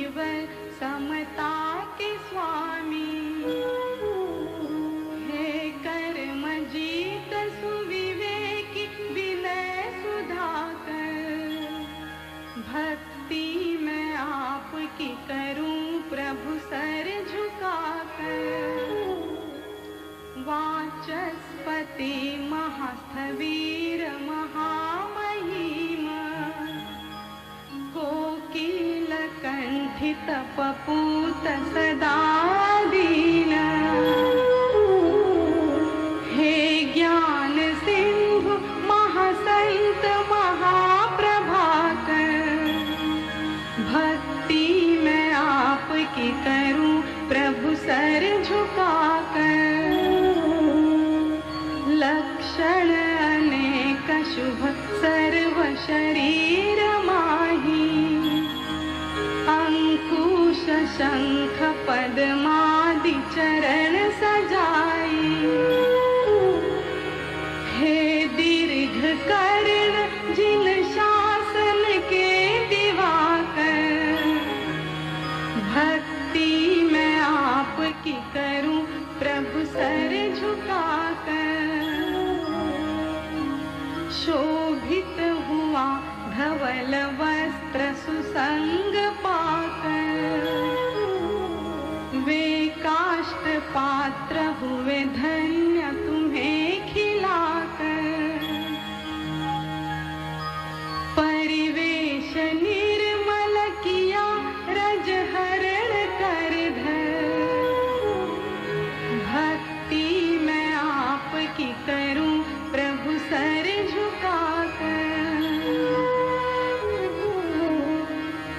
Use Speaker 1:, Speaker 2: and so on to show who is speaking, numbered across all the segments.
Speaker 1: मुनिवर समता के स्वामी, हे कर्म जीत सुविवेकी विनय सुधाकर। भक्ति मैं आपकी करूं प्रभु सर झुकाकर। वाचस्पति महास्थवीर महामहिमा, कोकिल कंठित पपूत सदा दीन। हे ज्ञान सिंधु महासंत महाप्रभाकर। भक्ति मैं आपकी करूं प्रभु सर झुकाकर। लक्षण अनेक शुभ सर्व शरीर माही, अंकुश शंख पद्मादि चरण सजाई। हे दीर्घ कर्ण जिन शासन के दिवाकर। भक्ति मैं आपकी करूं प्रभु सर झुकाकर। शोभित हुआ धवल वस्त्र सुसंग पाकर। वे काष्ठ पात्र हुए धन्य तुम्हें खिलाकर। परिवेश निर्मल किया रज हरण कर धर। भक्ति मैं आपकी करूं प्रभु सर झुकाकर।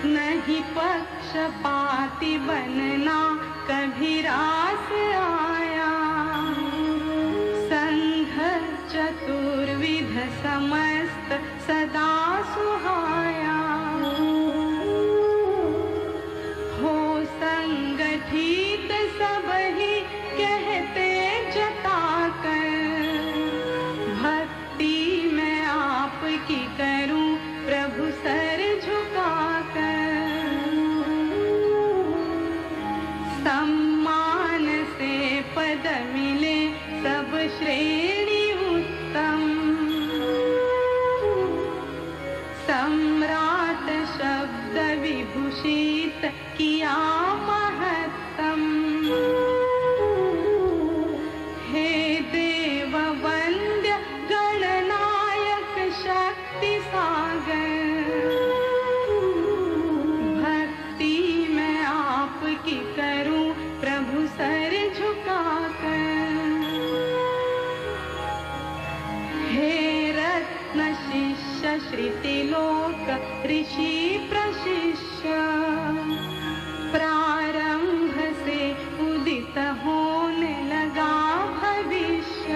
Speaker 1: नहीं पक्षपाती बनना कभी रास आया। संघ चतुर्विध समस्त सदा सुहाया। हो संगठित सब ही कहते जताकर। भक्ति मैं आपकी करूं प्रभु सर झुकाकर। सम्मान से पद मिले सब श्रेणी उत्तम। सम्राट शब्द विभूषित किया महत्तम। हे देव वंद्य गणनायक शक्ति सागर। भक्ति मैं आपकी करूं प्रभु सर झुकाकर। हे रत्न शिष्य श्रुतिलोक ऋषि प्रशिष्य। प्रारंभ से उदित होने लगा भविष्य।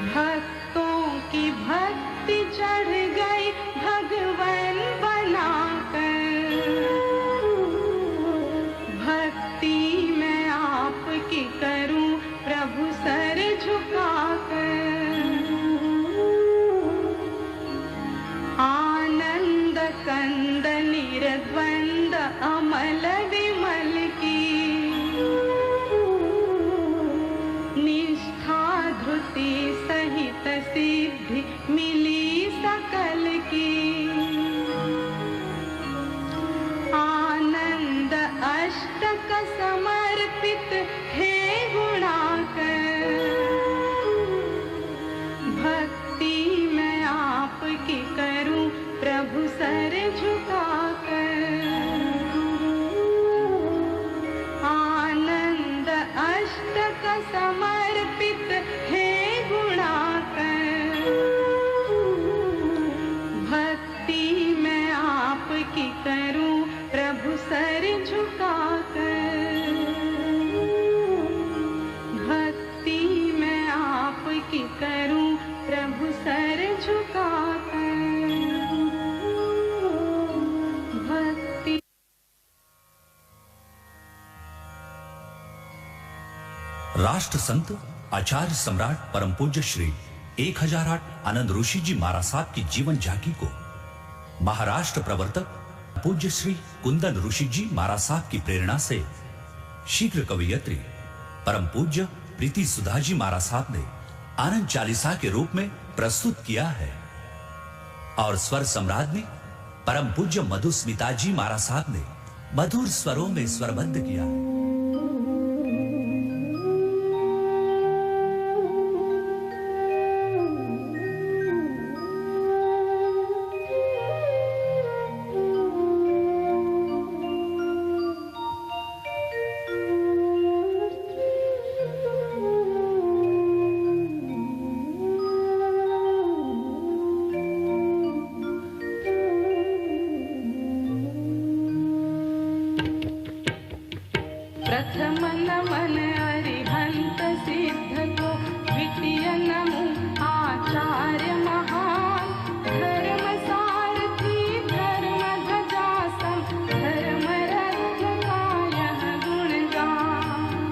Speaker 1: भक्तों की भक्ति चढ़ गई भगवान बनाकर। भक्ति मैं आपकी करूं प्रभु सर झुकाकर। आनंद कंद निर्द्वंद अमल विमल की। निष्ठा धृति सहित सिद्धि मिली सकल की। आनंद अष्टक समर्पित हे गुणाकर। भक्ति मैं आपकी करूं प्रभु सर झुकाकर। आनंद अष्टक समर्पित हे गुणाकर। भक्ति मैं आपकी करूं प्रभु सर झुकाकर। भक्ति मैं आपकी करूं प्रभु सर झुकाकर। भक्ति
Speaker 2: राष्ट्र संत आचार्य सम्राट परम पूज्य श्री 1008 आनंद ऋषि जी महाराज साहब की जीवन झांकी को महाराष्ट्र प्रवर्तक पूज्य श्री कुंदन ऋषि जी महाराज साहब की प्रेरणा से शीघ्र कवयित्री परम पूज्य प्रीति सुधा जी महाराज साहब ने आनंद चालीसा के रूप में प्रस्तुत किया है और स्वर सम्राज्ञी परम पूज्य मधुस्मिता जी महाराज साहब ने मधुर स्वरों में स्वरबद्ध किया है।
Speaker 1: प्रथम नमन अरिहंत सिद्ध को, द्वितीय नमो आचार्य महान, धर्म सारथी धर्म ध्वजा सम, धर्म रत्न का यह गुणगान।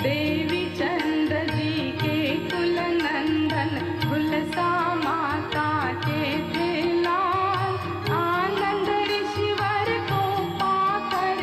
Speaker 1: देवी चंद जी के कुल नंदन, तुलसा माता के थे लाल, आनंद ऋषिवर को पाकर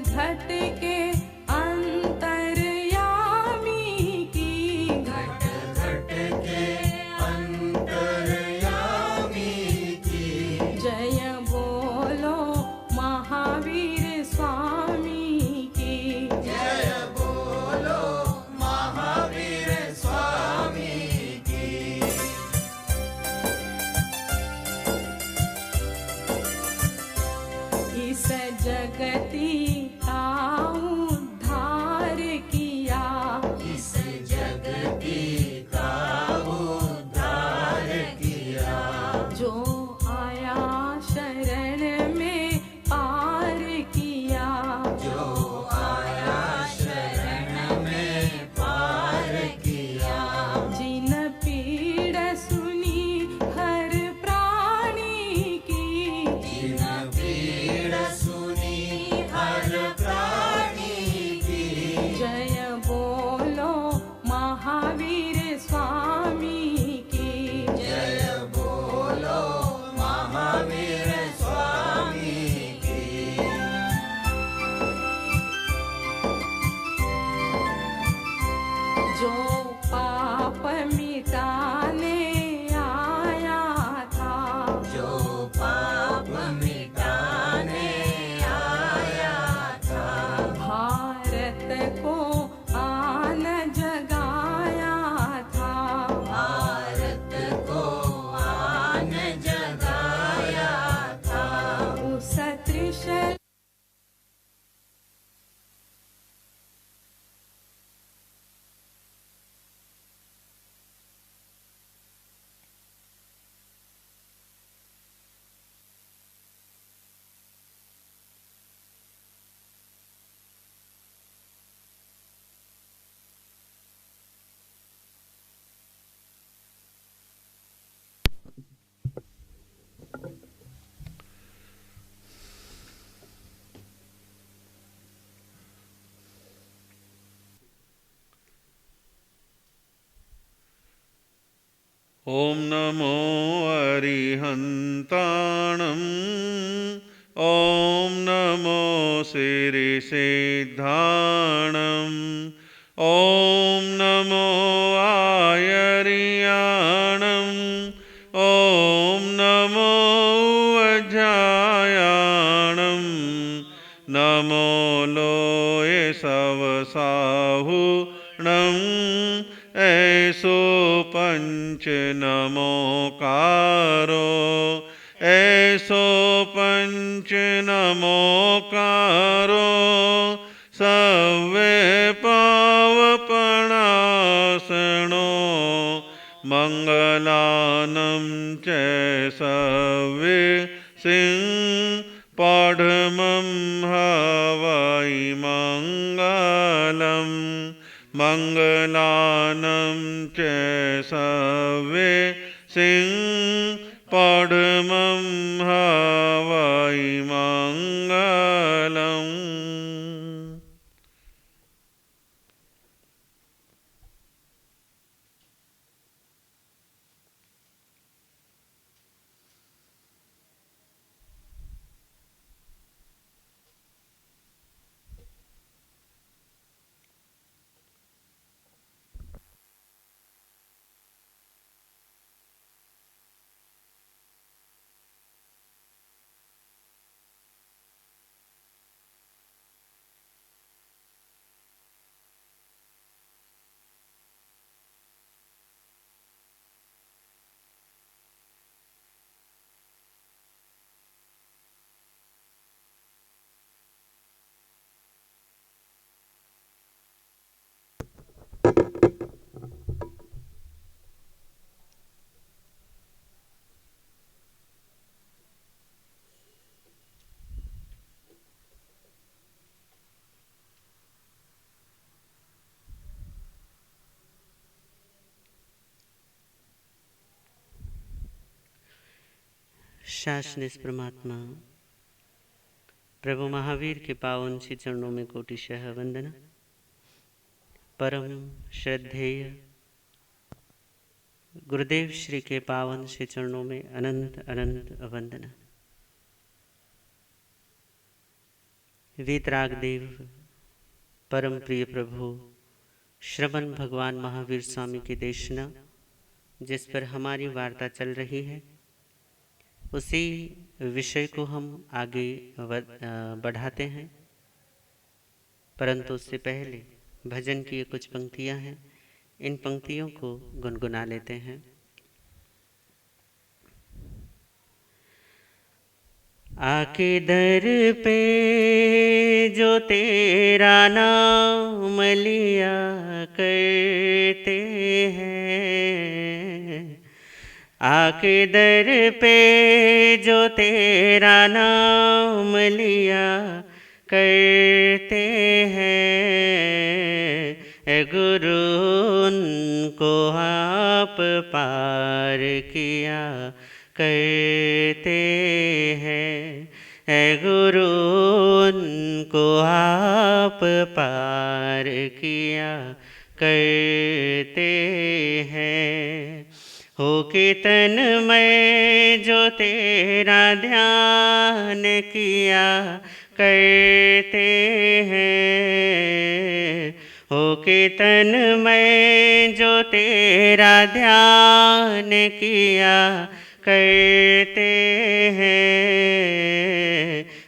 Speaker 1: घट के अंतर्यामी की,
Speaker 3: घट घट के अंतर्यामी की,
Speaker 1: जय बोलो महावीर स्वामी की,
Speaker 3: जय बोलो महावीर स्वामी की।
Speaker 1: इस जगती का उद्धार किया,
Speaker 3: इस जगती का उद्धार किया,
Speaker 1: जो आया शरण में पार किया,
Speaker 3: जो आया शरण में पार किया,
Speaker 1: जिन पीड़ सुनी हर प्राणी की,
Speaker 3: जिन पीड़ सुनी हर प्राणी की,
Speaker 1: जय बोलो महावीर स्वामी की,
Speaker 3: जय बोलो महावीर स्वामी की।
Speaker 1: जो पाप मिटाने आया था,
Speaker 3: जो पाप मिटाने आया था,
Speaker 1: भारत को आन जगाया था,
Speaker 3: भारत को आन जगाया था,
Speaker 1: उस त्रिशल
Speaker 4: ॐ नमो अरिहन्ताणम् ॐ नमो सिरिसिद्धाणम् ॐ नमो आयर्याणम् ॐ नमो अजायाणम् नमो लोये सवसाहुणम् ऐसो पंच नमोकारो ऐसो पंच नमोकारो सवे पावपणासनो मंगलानं च सवे सिंह पाढमं हवै मंगलम् मंगलानं च सवे सिंह पाढमं हवै मंगलम्।
Speaker 5: शासनिस परमात्मा प्रभु महावीर के पावन श्री चरणों में कोटिशः वंदना। परम श्रद्धेय गुरुदेव श्री के पावन श्री चरणों में अनंत अनंत वंदना। वीतराग देव परम प्रिय प्रभु श्रवण भगवान महावीर स्वामी की देशना जिस पर हमारी वार्ता चल रही है, उसी विषय को हम आगे बढ़ाते हैं। परंतु उससे पहले भजन की ये कुछ पंक्तियां हैं, इन पंक्तियों को गुनगुना लेते हैं। आके दर पे जो तेरा नाम लिया करते हैं, आके दर पे जो तेरा नाम लिया करते हैं, ए गुरु उनको आप पार किया करते हैं, ए गुरु उनको आप पार किया करते हैं। हो के तन में जो तेरा ध्यान किया करते हैं, हो के तन में जो तेरा ध्यान किया करते हैं,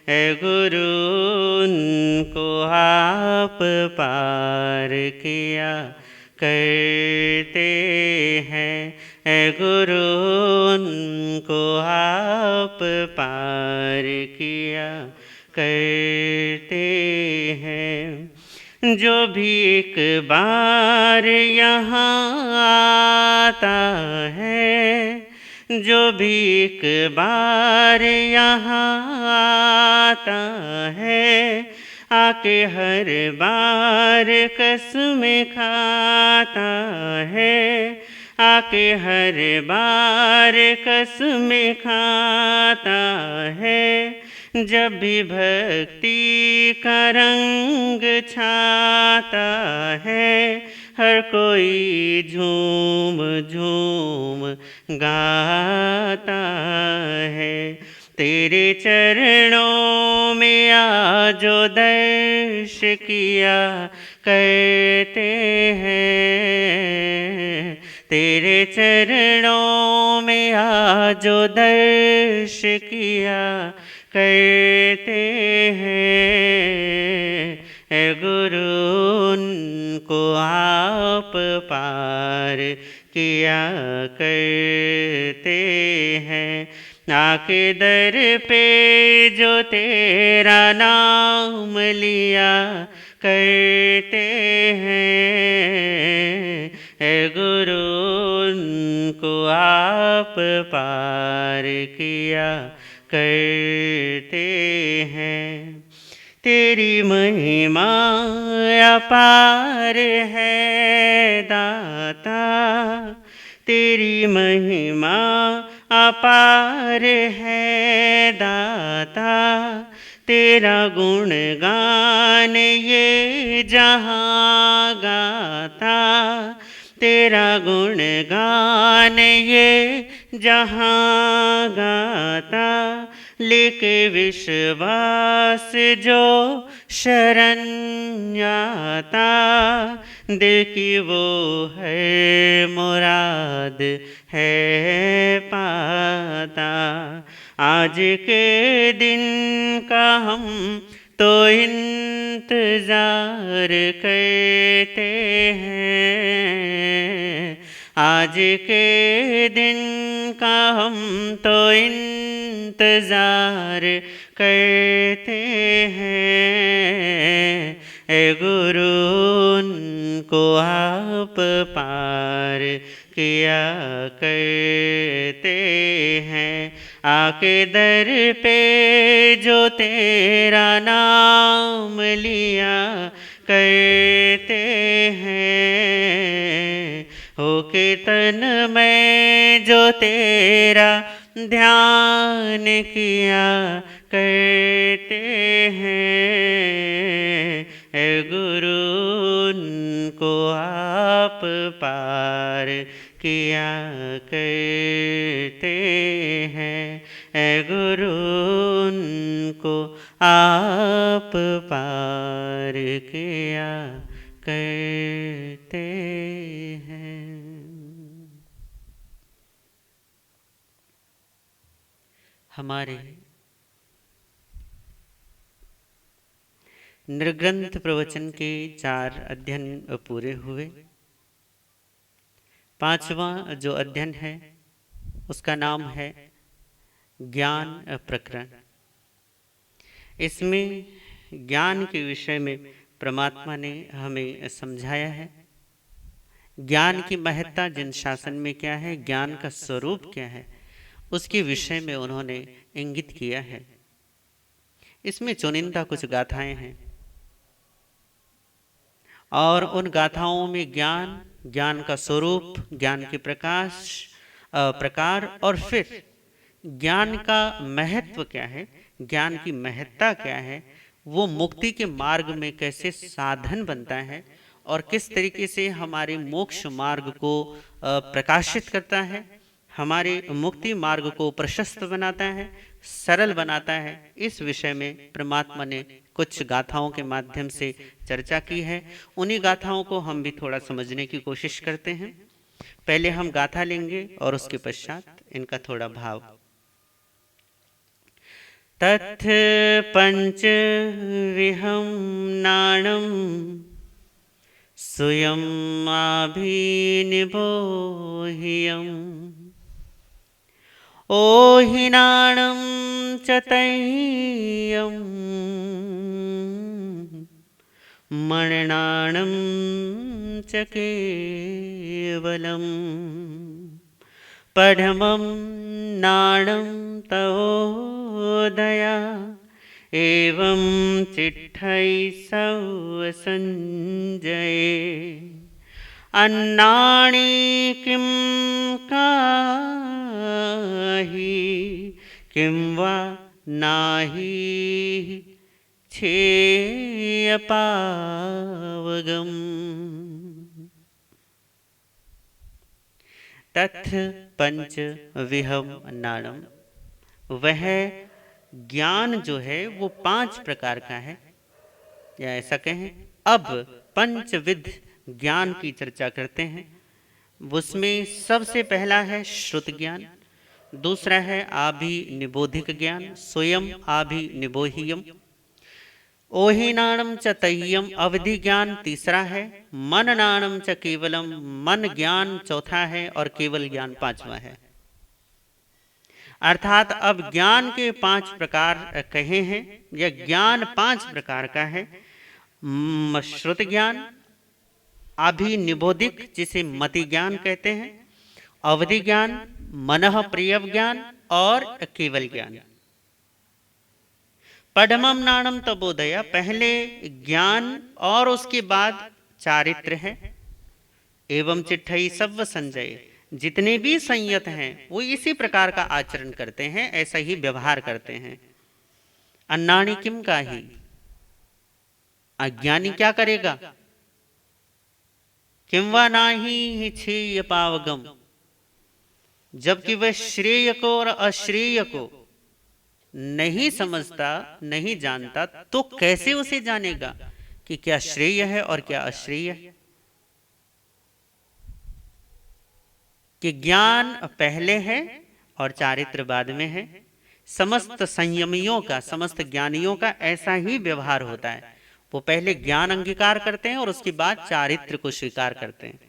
Speaker 5: ए गुरु उनको आप पार किया करते हैं, ए गुरु उनको आप पार किया करते हैं। जो भी एक बार यहाँ आता है, जो भी एक बार यहाँ आता है, आके हर बार कसमें खाता है, आके हर बार कसमें खाता है। जब भी भक्ति का रंग छाता है, हर कोई झूम झूम गाता है। तेरे चरणों में आजो दर्श किया करते हैं, तेरे चरणों में आजो दर्श किया करते हैं, ए गुरु उनको आप पार किया करते हैं। आके दर पे जो तेरा नाम लिया करते हैं, ए गुरु उनको आप पार किया करते हैं। तेरी महिमा अपार है दाता, तेरी महिमा अपार है दाता, तेरा गुणगान ये जहाँ गाता, तेरा गुणगान ये जहाँ गाता। लेके विश्वास जो शरण आता, दिल की वो है मुराद है पाता। आज के दिन का हम तो इंतजार करते हैं, आज के दिन का हम तो इंतजार करते हैं, ए गुरु उनको आप पार किया करते हैं। आके दर पे जो तेरा नाम लिया करते हैं, होके तन में जो तेरा ध्यान किया करते हैं, ए गुरु उनको आप पार किया करते हैं, ए गुरु उनको आप किया करते हैं। हमारे निर्ग्रंथ प्रवचन के 4 अध्ययन पूरे हुए। 5वां जो अध्ययन है उसका नाम है ज्ञान प्रकरण। इसमें ज्ञान के विषय में परमात्मा ने हमें समझाया है। ज्ञान की महत्ता जिन शासन में क्या है, ज्ञान का स्वरूप क्या है, उसके विषय में उन्होंने इंगित किया है। इसमें चुनिंदा कुछ गाथाएं हैं और उन गाथाओं में ज्ञान, ज्ञान का स्वरूप, ज्ञान के प्रकार और फिर ज्ञान का महत्व क्या है, ज्ञान की महत्ता क्या है, वो मुक्ति के मार्ग में कैसे साधन बनता है और किस तरीके से हमारे मोक्ष मार्ग को प्रकाशित करता है, हमारे मुक्ति मार्ग को प्रशस्त बनाता है, सरल बनाता है। इस विषय में परमात्मा ने कुछ गाथाओं के माध्यम से चर्चा की है। उन्हीं गाथाओं को हम भी थोड़ा समझने की कोशिश करते हैं। पहले हम गाथा लेंगे और उसके पश्चात इनका थोड़ा भाव। तथ पंच विहम नाणम स्वयं अभिनिबोह्यम् ओहिनाणं च तय्यं मणनाणं च केवलम् पढमं नाणं तवोदया एवं चिट्ठै संजये अन्नानि किं काहि किं वा नाहि छेयपावगम्। तथ पंच विहम नाणम, वह ज्ञान जो है वो 5 प्रकार का है, या ऐसा कहें अब पंचविध ज्ञान की चर्चा करते हैं। उसमें सबसे पहला है श्रुत ज्ञान, दूसरा है आभिनिबोधिक ज्ञान, स्वयं आभिनिबोह्यम, ओहिनाणम च तय्यम अवधि ज्ञान तीसरा है, मननाणम च केवलम मन ज्ञान चौथा है और केवल ज्ञान 5वां है। अर्थात अब ज्ञान के 5 प्रकार कहे हैं। यह ज्ञान 5 प्रकार का है। श्रुत ज्ञान, अभिनिबोधिक जिसे मति ज्ञान कहते हैं, अवधि ज्ञान, मनः प्रिय ज्ञान और केवल ज्ञान। पढ़मम नाणम तबोदया, पहले ज्ञान और उसके बाद चारित्र है। एवं चिट्ठई सव्व संजय, जितने भी संयत हैं वो इसी प्रकार का आचरण करते हैं, ऐसा ही व्यवहार करते हैं। अन्नाणि किम काहि, अज्ञानी क्या करेगा, किम वा नाहि छेय पावगम, जबकि वह श्रेय को और अश्रेय को नहीं समझता, नहीं जानता, तो कैसे उसे जानेगा कि क्या श्रेय है और क्या अश्रेय है। कि ज्ञान पहले है और चारित्र बाद में है। समस्त संयमियों का, समस्त ज्ञानियों का ऐसा ही व्यवहार होता है। वो पहले ज्ञान अंगीकार करते हैं और उसके बाद चारित्र को स्वीकार करते हैं।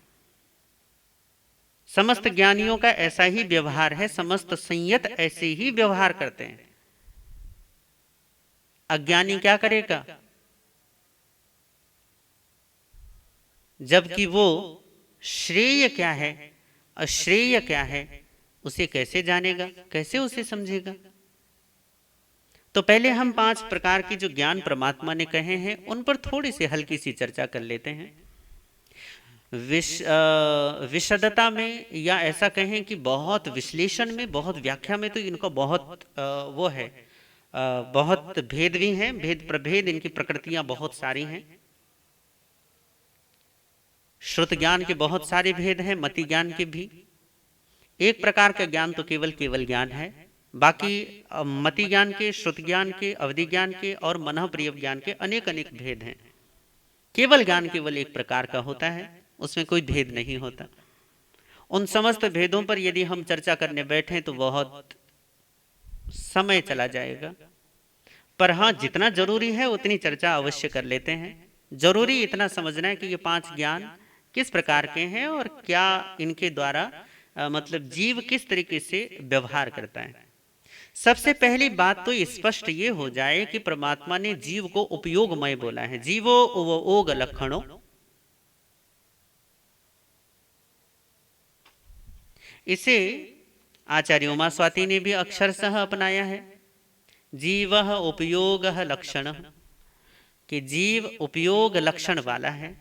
Speaker 5: समस्त ज्ञानियों का ऐसा ही व्यवहार है, समस्त संयत ऐसे ही व्यवहार करते हैं। अज्ञानी क्या करेगा, जबकि वो श्रेय क्या है, अश्रेय क्या है, उसे कैसे जानेगा, कैसे उसे समझेगा। तो पहले हम 5 प्रकार की जो ज्ञान परमात्मा ने कहे हैं उन पर थोड़ी सी हल्की सी चर्चा कर लेते हैं। विशदता में, या ऐसा कहें कि बहुत विश्लेषण में, बहुत व्याख्या में तो इनको बहुत वो है, बहुत भेद भी हैं, भेद प्रभेद, इनकी प्रकृतियां बहुत सारी हैं। श्रुत ज्ञान के बहुत सारे भेद हैं, मति ज्ञान के भी। एक प्रकार का ज्ञान तो केवल ज्ञान है, बाकी मति ज्ञान के, श्रुत ज्ञान के, अवधि ज्ञान के और मनः प्रिय ज्ञान के अनेक भेद हैं। केवल ज्ञान केवल एक प्रकार का होता है, उसमें कोई भेद नहीं होता। उन समस्त भेदों पर यदि हम चर्चा करने बैठें तो बहुत समय चला जाएगा, पर हाँ जितना जरूरी है उतनी चर्चा अवश्य कर लेते हैं। जरूरी इतना समझना है कि ये 5 ज्ञान किस प्रकार के हैं और क्या इनके द्वारा मतलब जीव किस तरीके से व्यवहार करता है। सबसे पहली बात तो स्पष्ट ये हो जाए कि परमात्मा ने जीव को उपयोगमय बोला है। जीवो उपयोग लक्षणों, इसे आचार्य उमा स्वाति ने भी अक्षरशः अपनाया है। जीवः उपयोग लक्षण, कि जीव उपयोग लक्षण वाला है।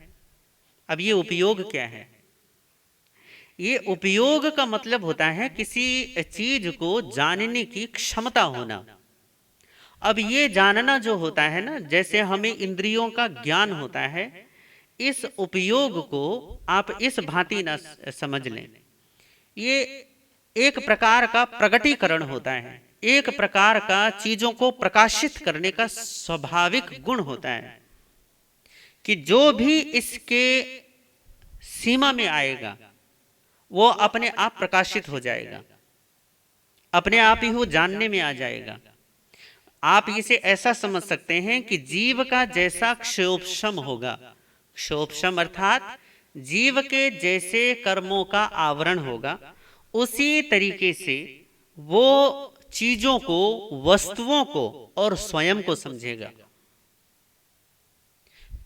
Speaker 5: अब ये उपयोग क्या है? ये उपयोग का मतलब होता है किसी चीज को जानने की क्षमता होना। अब ये जानना जो होता है ना, जैसे हमें इंद्रियों का ज्ञान होता है, इस उपयोग को आप इस भांति ना समझ लें। ये एक प्रकार का प्रकटीकरण होता है, एक प्रकार का चीजों को प्रकाशित करने का स्वाभाविक गुण होता है कि जो भी इसके सीमा में आएगा वो अपने आप प्रकाशित हो जाएगा, अपने आप ही वो जानने में आ जाएगा। आप इसे ऐसा समझ सकते हैं कि जीव का जैसा क्षोभशम होगा, क्षोभशम अर्थात जीव के जैसे कर्मों का आवरण होगा, उसी तरीके से वो चीजों को, वस्तुओं को और स्वयं को समझेगा।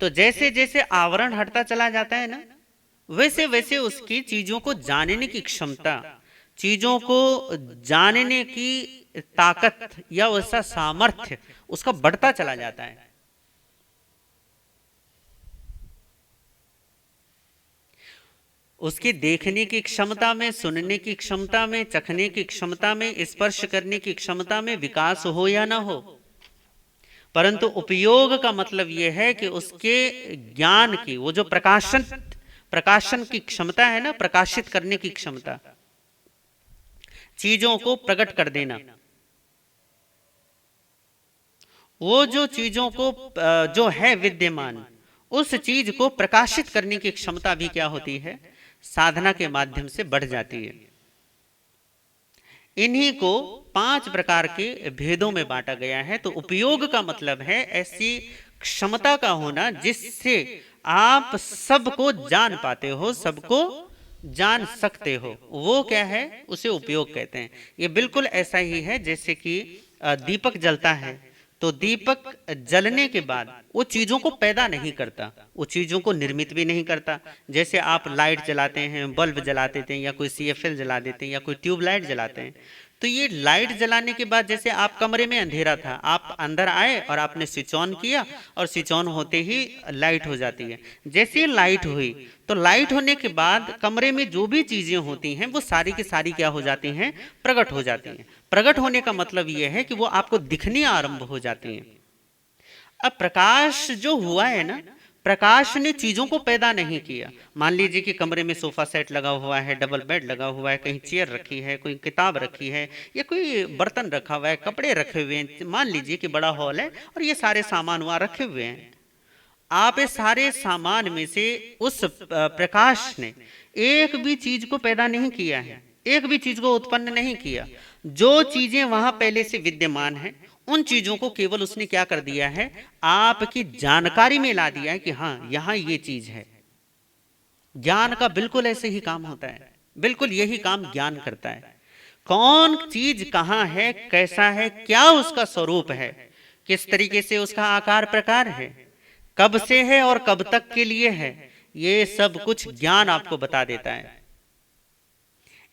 Speaker 5: तो जैसे जैसे आवरण हटता चला जाता है ना, वैसे वैसे उसकी चीजों को जानने की क्षमता, चीजों को जानने की ताकत या वैसा सामर्थ्य उसका बढ़ता चला जाता है। उसकी देखने की क्षमता में, सुनने की क्षमता में, चखने की क्षमता में, स्पर्श करने की क्षमता में विकास हो या ना हो, परंतु उपयोग का मतलब यह है कि उसके ज्ञान की वो जो प्रकाशन की क्षमता है ना, प्रकाशित करने की क्षमता, चीजों को प्रकट कर देना, वो जो चीजों को जो है विद्यमान, उस चीज को प्रकाशित करने की क्षमता भी क्या होती है? साधना के माध्यम से बढ़ जाती है। इन्हीं को 5 प्रकार के भेदों में बांटा गया है। तो उपयोग का मतलब है ऐसी क्षमता का होना जिससे आप सबको जान पाते हो, सबको जान सकते हो, वो क्या है? उसे उपयोग कहते हैं। ये बिल्कुल ऐसा ही है जैसे कि दीपक जलता है, तो दीपक जलने के बाद वो चीजों को पैदा नहीं करता, वो चीजों को निर्मित भी नहीं करता। जैसे आप लाइट जलाते हैं, बल्ब जलाते हैं, या कोई CFL जला देते हैं, या कोई ट्यूबलाइट जलाते हैं, तो ये लाइट जलाने के बाद जैसे आप कमरे में अंधेरा था, आप अंदर आए और आपने स्विच ऑन किया और स्विच ऑन होते ही लाइट हो जाती है। जैसे लाइट हुई तो लाइट होने के बाद कमरे में जो भी चीजें होती हैं वो सारी की सारी क्या हो जाती हैं? प्रकट हो जाती हैं। प्रकट होने का मतलब यह है कि वो आपको दिखनी आरंभ हो जाती हैं। अब प्रकाश जो हुआ है ना, प्रकाश ने चीजों को पैदा नहीं किया। मान लीजिए कि कमरे में सोफा सेट लगा हुआ है, डबल बेड लगा हुआ है, कहीं चेयर रखी है, कोई किताब रखी है, या कोई बर्तन रखा हुआ है, कपड़े रखे हुए हैं। मान लीजिए कि बड़ा हॉल है और ये सारे सामान वहां रखे हुए हैं। आप इस सारे सामान में से उस प्रकाश ने एक भी चीज को पैदा नहीं किया है, एक भी चीज को उत्पन्न नहीं किया। जो चीजें वहां पहले से विद्यमान है उन चीजों को केवल उसने क्या कर दिया है? आपकी जानकारी में ला दिया है कि हाँ यहां ये चीज है। ज्ञान का बिल्कुल ऐसे ही काम होता है, बिल्कुल यही काम ज्ञान करता है। कौन चीज कहां है, कैसा है, क्या उसका स्वरूप है, किस तरीके से उसका आकार प्रकार है, कब से है और कब तक के लिए है, ये सब कुछ ज्ञान आपको बता देता है।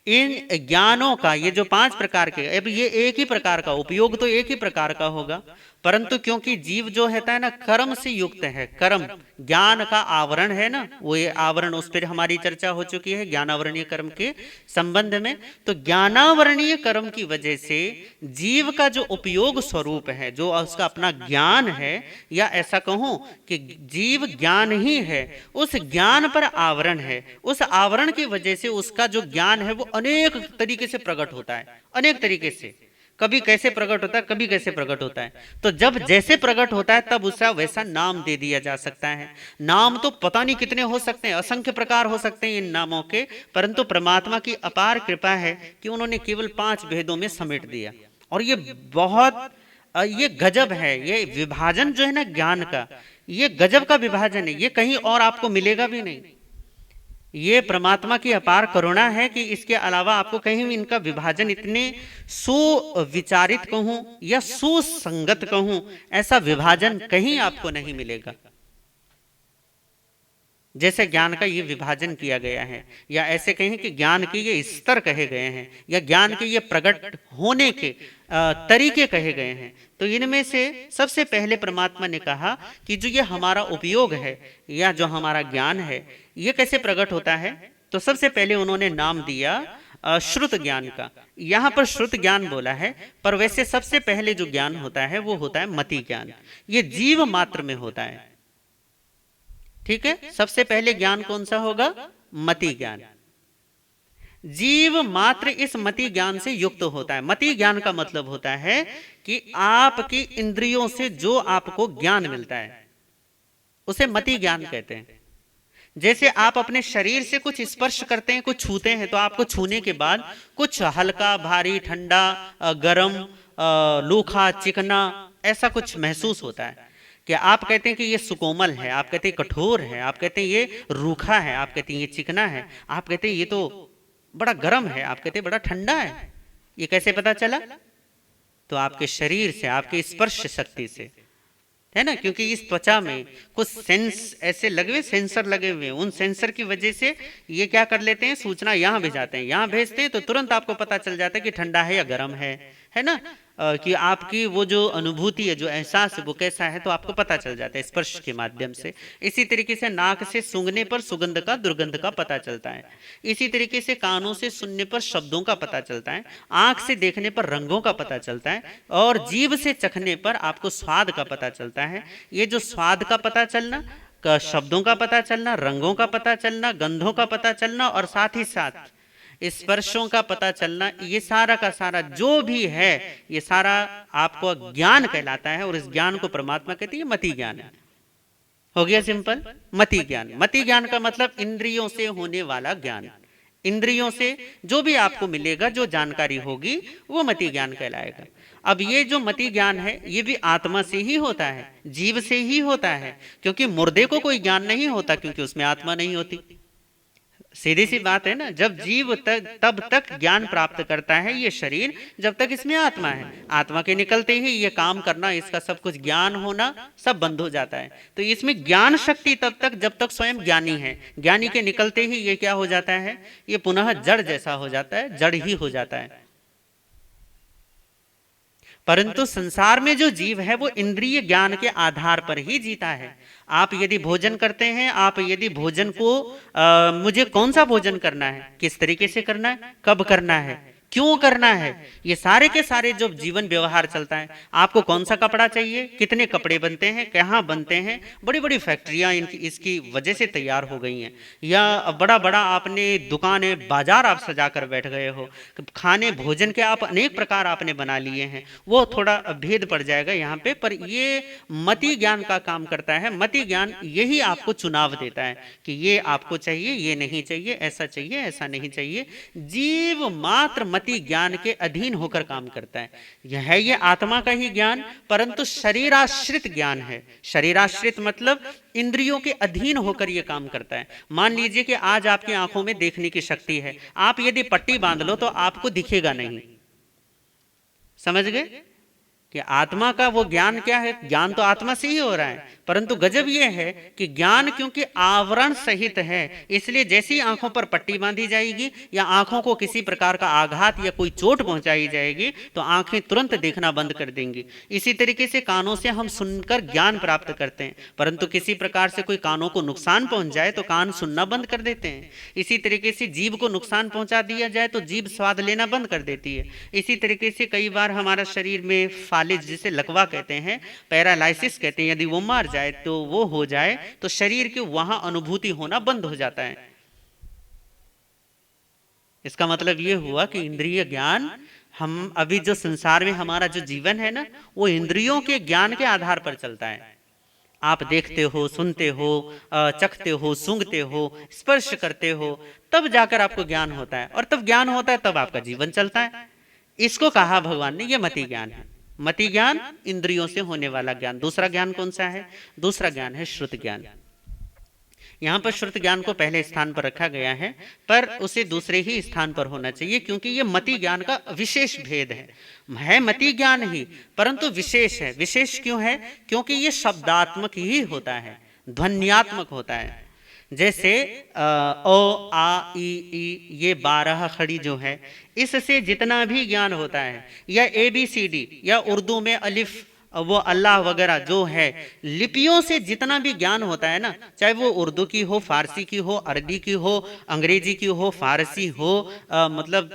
Speaker 5: इन ज्ञानों का ये जो 5 प्रकार के, अब ये एक ही प्रकार का उपयोग तो एक ही प्रकार का होगा, परंतु क्योंकि जीव जो है ना कर्म से युक्त है, कर्म ज्ञान का आवरण है ना, वो ये आवरण, उस पर हमारी चर्चा हो चुकी है ज्ञानावरणीय कर्म के संबंध में। तो ज्ञानावरणीय कर्म की वजह से जीव का जो उपयोग स्वरूप है, जो उसका अपना ज्ञान है, या ऐसा कहूं कि जीव ज्ञान ही है, उस ज्ञान पर आवरण है, उस आवरण की वजह से उसका जो ज्ञान है वो अनेक तरीके से प्रकट होता है, अनेक तरीके से। कभी कैसे प्रकट होता है, कभी कैसे प्रकट होता है। तो जब जैसे प्रकट होता है तब उसका वैसा नाम दे दिया जा सकता है। नाम तो पता नहीं कितने हो सकते हैं, असंख्य प्रकार हो सकते हैं इन नामों के, परंतु परमात्मा की अपार कृपा है कि उन्होंने केवल 5 भेदों में समेट दिया। और ये बहुत ये गजब है, ये विभाजन जो है ना ज्ञान का, ये गजब का विभाजन है, ये कहीं और आपको मिलेगा भी नहीं। ये परमात्मा की अपार करुणा है कि इसके अलावा आपको कहीं भी इनका विभाजन इतने सुविचारित कहूं या सुसंगत कहूं, ऐसा विभाजन कहीं आपको नहीं मिलेगा जैसे ज्ञान का ये विभाजन किया गया है, या ऐसे कहें कि ज्ञान के ये स्तर कहे गए हैं, या ज्ञान के ये प्रकट होने के तरीके कहे गए हैं। तो इनमें से सबसे पहले परमात्मा ने कहा कि जो ये हमारा उपयोग है या जो हमारा ज्ञान है ये कैसे प्रकट होता है। तो सबसे पहले उन्होंने नाम दिया श्रुत ज्ञान का। यहां पर श्रुत ज्ञान बोला है, पर वैसे सबसे पहले जो ज्ञान होता है वो होता है मति ज्ञान। ये जीव मात्र में होता है, ठीक है। सबसे पहले ज्ञान कौन सा होगा? मति ज्ञान। जीव मात्र इस मति ज्ञान से युक्त होता है। मति ज्ञान का मतलब होता है कि आपकी इंद्रियों से जो आपको ज्ञान मिलता है उसे मति ज्ञान कहते हैं। जैसे आप अपने शरीर से कुछ स्पर्श करते हैं, कुछ छूते हैं, तो आपको छूने के बाद कुछ हल्का, भारी, ठंडा, गर्म, लूखा, चिकना ऐसा कुछ महसूस होता है। कि आप कहते हैं कि ये सुकोमल है, आप कहते हैं कठोर है, आप कहते हैं ये रूखा है, आप कहते हैं ये चिकना है, आप कहते हैं ये तो बड़ा गर्म है, आप कहते हैं बड़ा ठंडा है। ये कैसे पता चला? तो आपके शरीर से, आपके स्पर्श शक्ति से, है ना। क्योंकि इस त्वचा में कुछ सेंस ऐसे लगे हुए, सेंसर लगे हुए, उन सेंसर की वजह से ये क्या कर लेते हैं, सूचना यहाँ भेजाते हैं, यहाँ भेजते हैं तो तुरंत आपको पता चल जाता है कि ठंडा है या गर्म है ना। कि आपकी वो जो अनुभूति है, जो एहसास है वो कैसा है, तो आपको पता चल जाता है स्पर्श के माध्यम से। इसी तरीके से नाक से सूंघने पर सुगंध का, दुर्गंध का पता चलता है। इसी तरीके से कानों से सुनने पर शब्दों का पता चलता है, आंख से देखने पर रंगों का पता चलता है, और जीभ से चखने पर आपको स्वाद का पता चलता है। ये जो स्वाद का पता चलना, शब्दों का पता चलना, रंगों का पता चलना, गंधों का पता चलना, और साथ ही साथ स्पर्शों का पता चलना, ये सारा का सारा जो भी है ये सारा आपको ज्ञान कहलाता है। और इस ज्ञान को परमात्मा कहते हैं मति ज्ञान है। हो गया सिंपल, मति ज्ञान। मति ज्ञान का मतलब इंद्रियों से होने वाला ज्ञान। इंद्रियों से जो भी आपको मिलेगा, जो जानकारी होगी, वो मति ज्ञान कहलाएगा। अब ये जो मति ज्ञान है ये भी आत्मा से ही होता है, जीव से ही होता है, क्योंकि मुर्दे को कोई ज्ञान नहीं होता, क्योंकि उसमें आत्मा नहीं होती। सीधी सी बात है ना। जब जीव तब तक ज्ञान प्राप्त करता है ये शरीर, जब तक इसमें आत्मा है। आत्मा के निकलते ही ये काम करना, इसका सब कुछ ज्ञान होना सब बंद हो जाता है। तो इसमें ज्ञान शक्ति तब तक जब तक स्वयं ज्ञानी है। ज्ञानी के निकलते ही ये क्या हो जाता है, ये पुनः जड़ जैसा हो जाता है, जड़ ही हो जाता है। परंतु संसार में जो जीव है वो इंद्रिय ज्ञान के आधार पर ही जीता है। आप यदि भोजन करते हैं, आप यदि भोजन को मुझे कौन सा भोजन करना है, किस तरीके से करना है, कब करना है, क्यों करना है, ये सारे के सारे जो जीवन व्यवहार चलता है। आपको कौन सा कपड़ा चाहिए, कितने कपड़े बनते हैं, कहाँ बनते हैं, बड़ी बड़ी फैक्ट्रियां इसकी वजह से तैयार हो गई हैं। या बड़ा बड़ा आपने दुकानें, बाजार आप सजा कर बैठ गए हो, खाने भोजन के आप अनेक प्रकार आपने बना लिए हैं। वो थोड़ा भेद पड़ जाएगा यहाँ पे, पर ये मति ज्ञान का काम करता है। मति ज्ञान यही आपको चुनाव देता है कि ये आपको चाहिए, ये नहीं चाहिए, ऐसा चाहिए, ऐसा नहीं चाहिए। जीव मात्र मति ज्ञान के अधीन होकर काम करता है। यह है ये आत्मा का ही ज्ञान, परंतु शरीराश्रित ज्ञान है। शरीराश्रित मतलब इंद्रियों के अधीन होकर ये काम करता है। मान लीजिए कि आज आपकी आंखों में देखने की शक्ति है, आप यदि पट्टी बांध लो तो आपको दिखेगा नहीं। समझ गए कि आत्मा का वो ज्ञान क्या है? ज्ञान तो आत्मा से ही हो रहा है, परंतु गजब ये है कि ज्ञान क्योंकि आवरण सहित है, इसलिए जैसी आंखों पर पट्टी बांधी जाएगी या आंखों को किसी प्रकार का आघात या कोई चोट पहुंचाई जाएगी तो आंखें तुरंत देखना बंद कर देंगी। इसी तरीके से कानों से हम सुनकर ज्ञान प्राप्त करते हैं, परंतु किसी प्रकार से कोई कानों को नुकसान पहुंच जाए तो कान सुनना बंद कर देते हैं। इसी तरीके से जीभ को नुकसान पहुंचा दिया जाए तो जीभ स्वाद लेना बंद कर देती है। इसी तरीके से कई बार हमारा शरीर में फालिज, जिसे लकवा कहते हैं, पैरालाइसिस कहते हैं, यदि वो मार जाए तो वो हो जाए तो शरीर के वहां अनुभूति होना बंद हो जाता है। इसका मतलब ये हुआ कि इंद्रिय ज्ञान हम अभी जो संसार में हमारा जो जीवन है ना, वो इंद्रियों के ज्ञान के आधार पर चलता है। आप देखते हो, सुनते हो, चखते हो, सूंघते हो, स्पर्श करते हो, तब जाकर आपको ज्ञान होता है, और तब ज्ञान होता है तब आपका जीवन चलता है। इसको कहा भगवान ने ये मति ज्ञान है। मति ज्ञान इंद्रियों से होने वाला ज्ञान। दूसरा ज्ञान कौन सा है? दूसरा ज्ञान है श्रुत ज्ञान। यहाँ पर श्रुत ज्ञान को पहले स्थान पर रखा गया है, पर उसे दूसरे ही स्थान पर होना चाहिए, क्योंकि ये मति ज्ञान का विशेष भेद है मति ज्ञान ही, परंतु विशेष है। विशेष क्यों है? क्योंकि ये शब्दात्मक ही होता है, ध्वन्यात्मक होता है। जैसे ओ, आ, ई, ये 12 खड़ी जो है, इससे जितना भी ज्ञान होता है, या ABCD, या उर्दू में अलिफ, वो अल्लाह वगैरह जो है, लिपियों से जितना भी ज्ञान होता है ना, चाहे वो उर्दू की हो, फारसी की हो, अरबी की हो, अंग्रेजी की हो, फारसी हो, मतलब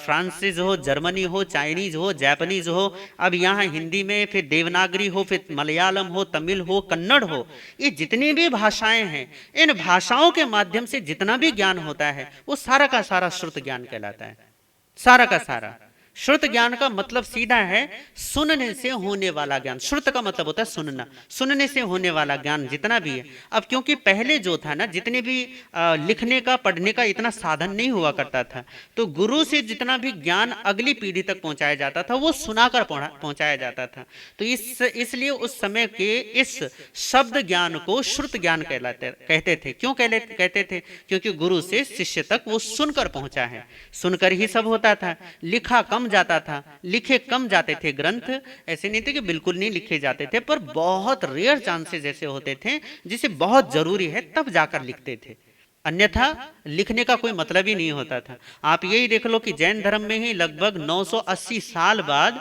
Speaker 5: फ्रांसीज हो, जर्मनी हो, चाइनीज हो, जापानीज हो, अब यहाँ हिंदी में फिर देवनागरी हो, फिर मलयालम हो, तमिल हो, कन्नड़ हो, ये जितनी भी भाषाएं हैं, इन भाषाओं के माध्यम से जितना भी ज्ञान होता है, वो सारा का सारा श्रुत ज्ञान कहलाता है। सारा का सारा श्रुत ज्ञान का मतलब सीधा है सुनने से होने वाला ज्ञान। श्रुत का मतलब होता है सुनना, सुनने से होने वाला ज्ञान जितना भी है। अब क्योंकि पहले जो था ना, जितने भी लिखने का, पढ़ने का इतना साधन नहीं हुआ करता था, तो गुरु से जितना भी ज्ञान अगली पीढ़ी तक पहुंचाया जाता था, वो सुनाकर पहुंचाया जाता था। तो इसलिए उस समय के इस शब्द ज्ञान को श्रुत ज्ञान कहते थे। क्यों कहते थे? क्योंकि गुरु से शिष्य तक वो सुनकर पहुंचा है। सुनकर ही सब होता था। लिखा कम जाता था, लिखे कम जाते थे ग्रंथ। ऐसे नहीं थे कि बिल्कुल नहीं लिखे जाते थे, पर बहुत रेयर चांसेस ऐसे होते थे जिसे बहुत जरूरी है तब जाकर लिखते थे, अन्यथा लिखने का कोई मतलब ही नहीं होता था। आप यही देख लो कि जैन धर्म में ही लगभग 980 साल बाद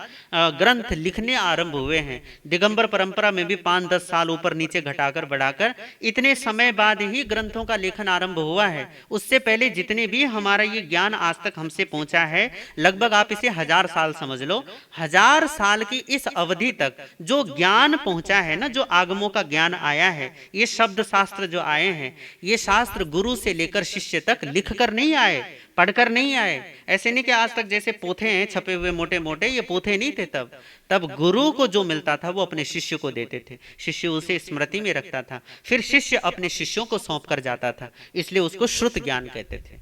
Speaker 5: ग्रंथ लिखने आरंभ हुए हैं। दिगंबर परंपरा में भी 5-10 साल ऊपर नीचे घटाकर बढ़ाकर इतने समय बाद ही ग्रंथों का लेखन आरंभ हुआ है। उससे पहले जितने भी हमारा ये ज्ञान आज तक हमसे पहुंचा है, लगभग आप इसे 1000 साल समझ लो। 1000 साल की इस अवधि तक जो ज्ञान पहुंचा है ना, जो आगमों का ज्ञान आया है, ये शब्द शास्त्र जो आए हैं, ये शास्त्र गुरु से लेकर शिष्य तक लिखकर नहीं आए, पढ़कर नहीं आए। ऐसे नहीं कि आज तक जैसे पोथे हैं छपे हुए मोटे मोटे, ये पोथे नहीं थे। तब गुरु को जो मिलता था वो अपने शिष्य को देते थे, शिष्य उसे स्मृति में रखता था, फिर शिष्य अपने शिष्यों को सौंप कर जाता था। इसलिए उसको श्रुत ज्ञान कहते थे।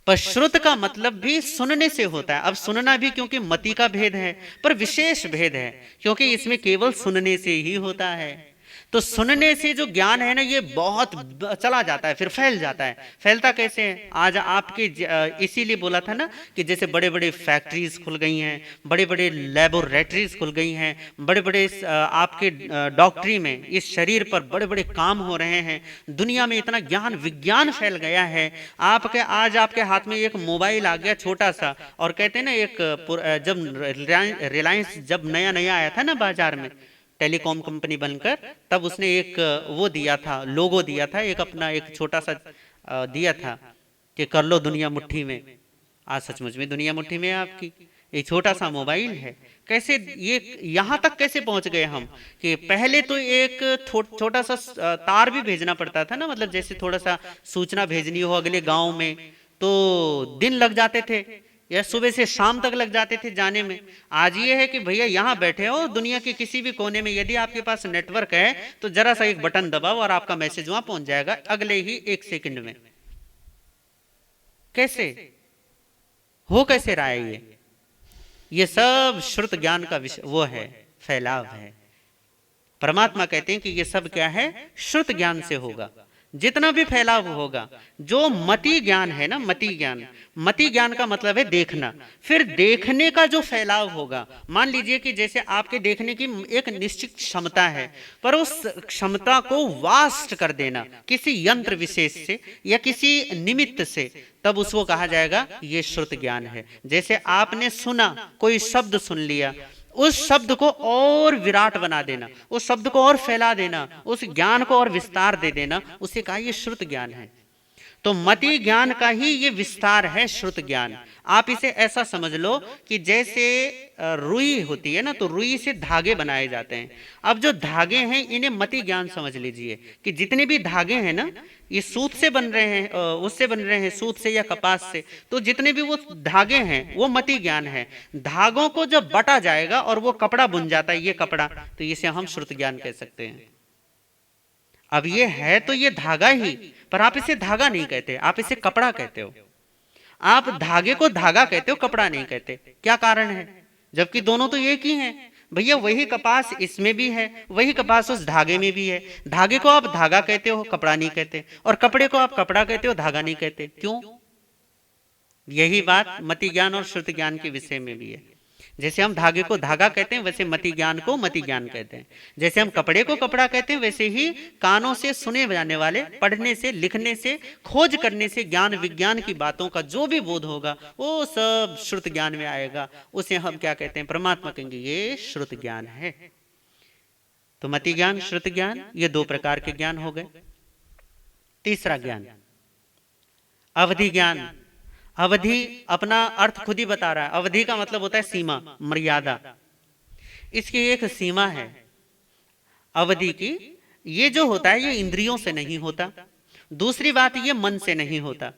Speaker 5: पर श्रुत का मतलब भी सुनने से होता है। अब सुनना भी क्योंकि मति का भेद है, पर विशेष भेद है, क्योंकि इसमें केवल सुनने से ही होता है। तो सुनने से जो ज्ञान है ना, ये बहुत चला जाता है, फिर फैल जाता है। फैलता कैसे है? आज आपके इसीलिए बोला था ना कि जैसे बड़े बड़े फैक्ट्रीज खुल गई हैं, बड़े बड़े लेबोरेटरीज खुल गई हैं, बड़े बड़े आपके डॉक्टरी में, इस शरीर पर बड़े बड़े काम हो रहे हैं। दुनिया में इतना ज्ञान विज्ञान फैल गया है। आज आपके हाथ में एक मोबाइल आ गया छोटा सा, और कहते हैं ना, एक जब रिलायंस जब नया नया आया था ना बाजार में, टेलीकॉम कंपनी बनकर, तब उसने एक वो दिया था, लोगो दिया था, एक अपना एक छोटा सा दिया था कि कर लो दुनिया मुट्ठी में। आज सचमुच में दुनिया मुट्ठी में है आपकी, एक छोटा सा मोबाइल है। कैसे ये यहाँ तक कैसे पहुंच गए हम कि पहले तो एक छोटा सा तार भी भेजना पड़ता था ना, मतलब जैसे थोड़ा सा सूचना भेजनी हो अगले गांव में, तो दिन लग जाते थे, या सुबह से शाम तक लग जाते थे जाने में। आज ये है कि भैया यहाँ बैठे हो दुनिया के किसी भी कोने में, यदि आपके पास नेटवर्क है तो जरा सा एक बटन दबाओ और आपका मैसेज वहां पहुंच जाएगा अगले ही 1 सेकंड में। कैसे कैसे रहा है ये सब श्रुत ज्ञान का वो है, फैलाव है। परमात्मा कहते हैं कि ये सब क्या है? श्रुत ज्ञान से होगा। जितना भी फैलाव होगा, जो मति ज्ञान है ना, मति ज्ञान का मतलब है देखना। फिर देखने का जो फैलाव होगा, मान लीजिए कि जैसे आपके देखने की एक निश्चित क्षमता है, पर उस क्षमता को वास्ट कर देना किसी यंत्र विशेष से या किसी निमित्त से, तब उसको कहा जाएगा ये श्रुत ज्ञान है। जैसे आपने सुना, कोई शब्द सुन लिया, उस शब्द को और विराट बना देना, उस शब्द को और फैला देना, उस ज्ञान को और विस्तार दे देना, उसे कहा ये श्रुत ज्ञान है। तो मति ज्ञान का ही ये विस्तार है श्रुत ज्ञान। आप इसे ऐसा समझ लो कि जैसे रुई होती है ना, तो रुई से धागे बनाए जाते हैं। अब जो धागे हैं इन्हें मति ज्ञान समझ लीजिए कि जितने भी धागे हैं ना, ये सूत से बन रहे हैं, उससे बन रहे हैं, सूत से या कपास से, तो जितने भी वो धागे हैं वो मति ज्ञान है। धागों को जब बटा जाएगा और वो कपड़ा बुन जाता है, ये कपड़ा, तो इसे हम श्रुत ज्ञान कह सकते हैं। अब ये है तो ये धागा ही, पर आप इसे धागा नहीं कहते, आप इसे कपड़ा कहते हो। आप धागे को धागा कहते हो, कपड़ा नहीं कहते। क्या कारण है? जबकि दोनों तो एक ही हैं। भैया वही कपास इसमें भी है, वही कपास उस धागे में भी है। धागे को आप धागा कहते हो, कपड़ा नहीं कहते, और कपड़े को आप कपड़ा कहते हो, धागा नहीं कहते। क्यों? यही बात मति ज्ञान और श्रुति ज्ञान के विषय में भी है। जैसे हम धागे को धागा कहते हैं, वैसे मति ज्ञान को मति ज्ञान कहते हैं। जैसे हम कपड़े को कपड़ा कहते हैं, वैसे ही कानों से सुने जाने वाले, पढ़ने से, लिखने से, खोज करने से ज्ञान विज्ञान की बातों का जो भी बोध होगा वो सब श्रुत ज्ञान में आएगा। उसे हम क्या कहते हैं? परमात्मा कहेंगे ये श्रुत ज्ञान है। तो मति ज्ञान, श्रुत ज्ञान, ये दो प्रकार के ज्ञान हो गए। तीसरा ज्ञान अवधि ज्ञान। अवधि अपना अर्थ खुद ही बता रहा है। अवधि का मतलब होता है सीमा, मर्यादा। इसकी एक सीमा है अवधि की। ये जो होता है ये इंद्रियों से नहीं होता। दूसरी बात, ये मन से नहीं होता।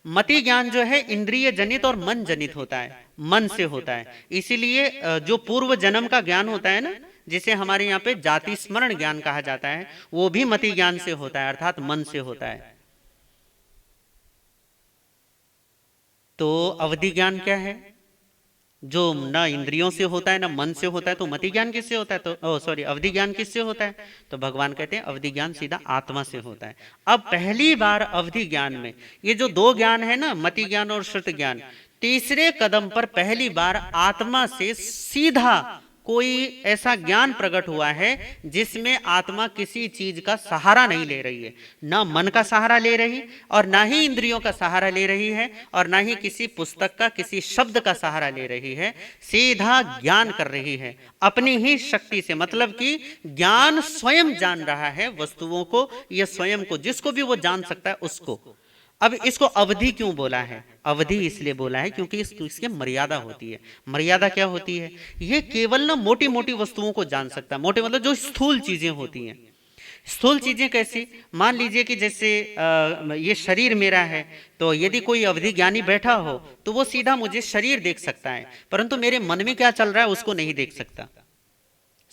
Speaker 5: मति ज्ञान जो है इंद्रिय जनित और मन जनित होता है, मन से होता है। इसीलिए जो पूर्व जन्म का ज्ञान होता है ना, जिसे हमारे यहाँ पे जाति स्मरण ज्ञान कहा जाता है, वो भी मति ज्ञान से होता है, अर्थात मन से होता है। तो अवधि ज्ञान क्या है? जो न इंद्रियों से होता है न मन से होता है। तो मति ज्ञान किससे होता है? तो अवधि ज्ञान किससे होता है? तो भगवान कहते हैं अवधि ज्ञान सीधा आत्मा से होता है। अब पहली बार अवधि ज्ञान में ये जो दो ज्ञान है ना, मति ज्ञान और श्रुत ज्ञान, तीसरे कदम पर पहली बार आत्मा से सीधा कोई ऐसा ज्ञान प्रकट हुआ है जिसमें आत्मा किसी चीज का सहारा नहीं ले रही है। ना मन का सहारा ले रही, और ना ही इंद्रियों का सहारा ले रही है, और ना ही किसी पुस्तक का, किसी शब्द का सहारा ले रही है। सीधा ज्ञान कर रही है अपनी ही शक्ति से। मतलब कि ज्ञान स्वयं जान रहा है वस्तुओं को, या स्वयं को, जिसको भी वो जान सकता है उसको। अब इसको अवधि क्यों बोला है? अवधि इसलिए बोला है क्योंकि इसकी मर्यादा होती है। मर्यादा क्या होती है? ये केवल ना मोटी मोटी वस्तुओं को जान सकता है। मोटे मतलब जो स्थूल चीजें होती हैं। स्थूल चीजें कैसी? मान लीजिए कि जैसे ये शरीर मेरा है, तो यदि कोई अवधि ज्ञानी बैठा हो तो वो सीधा मुझे शरीर देख सकता है, परंतु मेरे मन में क्या चल रहा है उसको नहीं देख सकता।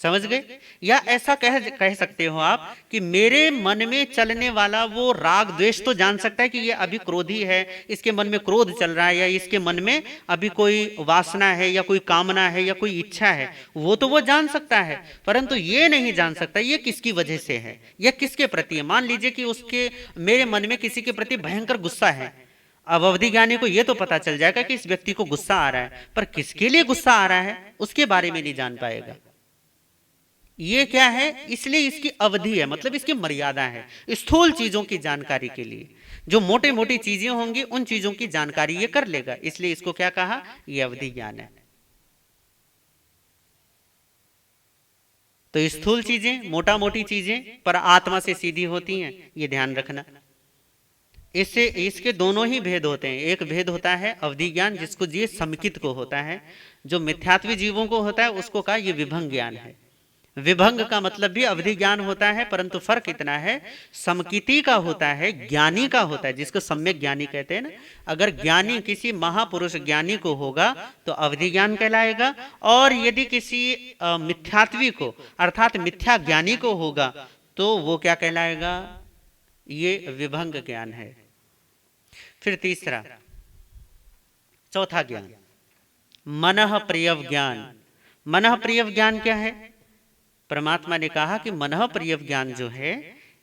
Speaker 5: समझ गए? या ऐसा कह सकते हो आप कि मेरे मन में चलने वाला वो राग द्वेष तो जान सकता है कि ये अभी क्रोधी है, इसके मन में क्रोध चल रहा है, या इसके मन में अभी कोई वासना है, या कोई कामना है, या कोई इच्छा है, वो तो वो जान सकता है। परंतु ये नहीं जान सकता ये किसकी वजह से है या किसके प्रति है। मान लीजिए कि उसके मेरे मन में किसी के प्रति भयंकर गुस्सा है। अब अवधि ज्ञानी को ये तो पता चल जाएगा कि इस व्यक्ति को गुस्सा आ रहा है, पर किसके लिए गुस्सा आ रहा है उसके बारे में नहीं जान पाएगा। ये क्या है? इसलिए इसकी अवधि है, मतलब इसकी मर्यादा है। स्थूल चीजों की जानकारी के लिए जो मोटे मोटी चीजें होंगी उन चीजों की जानकारी ये कर लेगा, इसलिए इसको क्या कहा? ये अवधि ज्ञान है। तो स्थूल चीजें, मोटा मोटी चीजें पर आत्मा से सीधी होती हैं, ये ध्यान रखना। इससे इसके दोनों ही भेद होते हैं। एक भेद होता है अवधि ज्ञान, जिसको ये समिकित को होता है। जो मिथ्यात्वी जीवों को होता है उसको कहा ये विभंग ज्ञान है। विभंग का मतलब भी अवधि ज्ञान होता है, परंतु फर्क इतना है, समकिति का होता है, ज्ञानी का होता है, जिसको सम्यक ज्ञानी कहते हैं ना। अगर ज्ञानी किसी महापुरुष ज्ञानी को होगा तो अवधि ज्ञान कहलाएगा, और यदि किसी मिथ्यात्वी को अर्थात मिथ्या ज्ञानी को होगा तो वो क्या कहलाएगा? ये विभंग ज्ञान है। फिर तीसरा, चौथा ज्ञान मनः प्रियव ज्ञान। मनः प्रियव ज्ञान क्या है? परमात्मा ने कहा कि मनः प्रियव ज्ञान जो है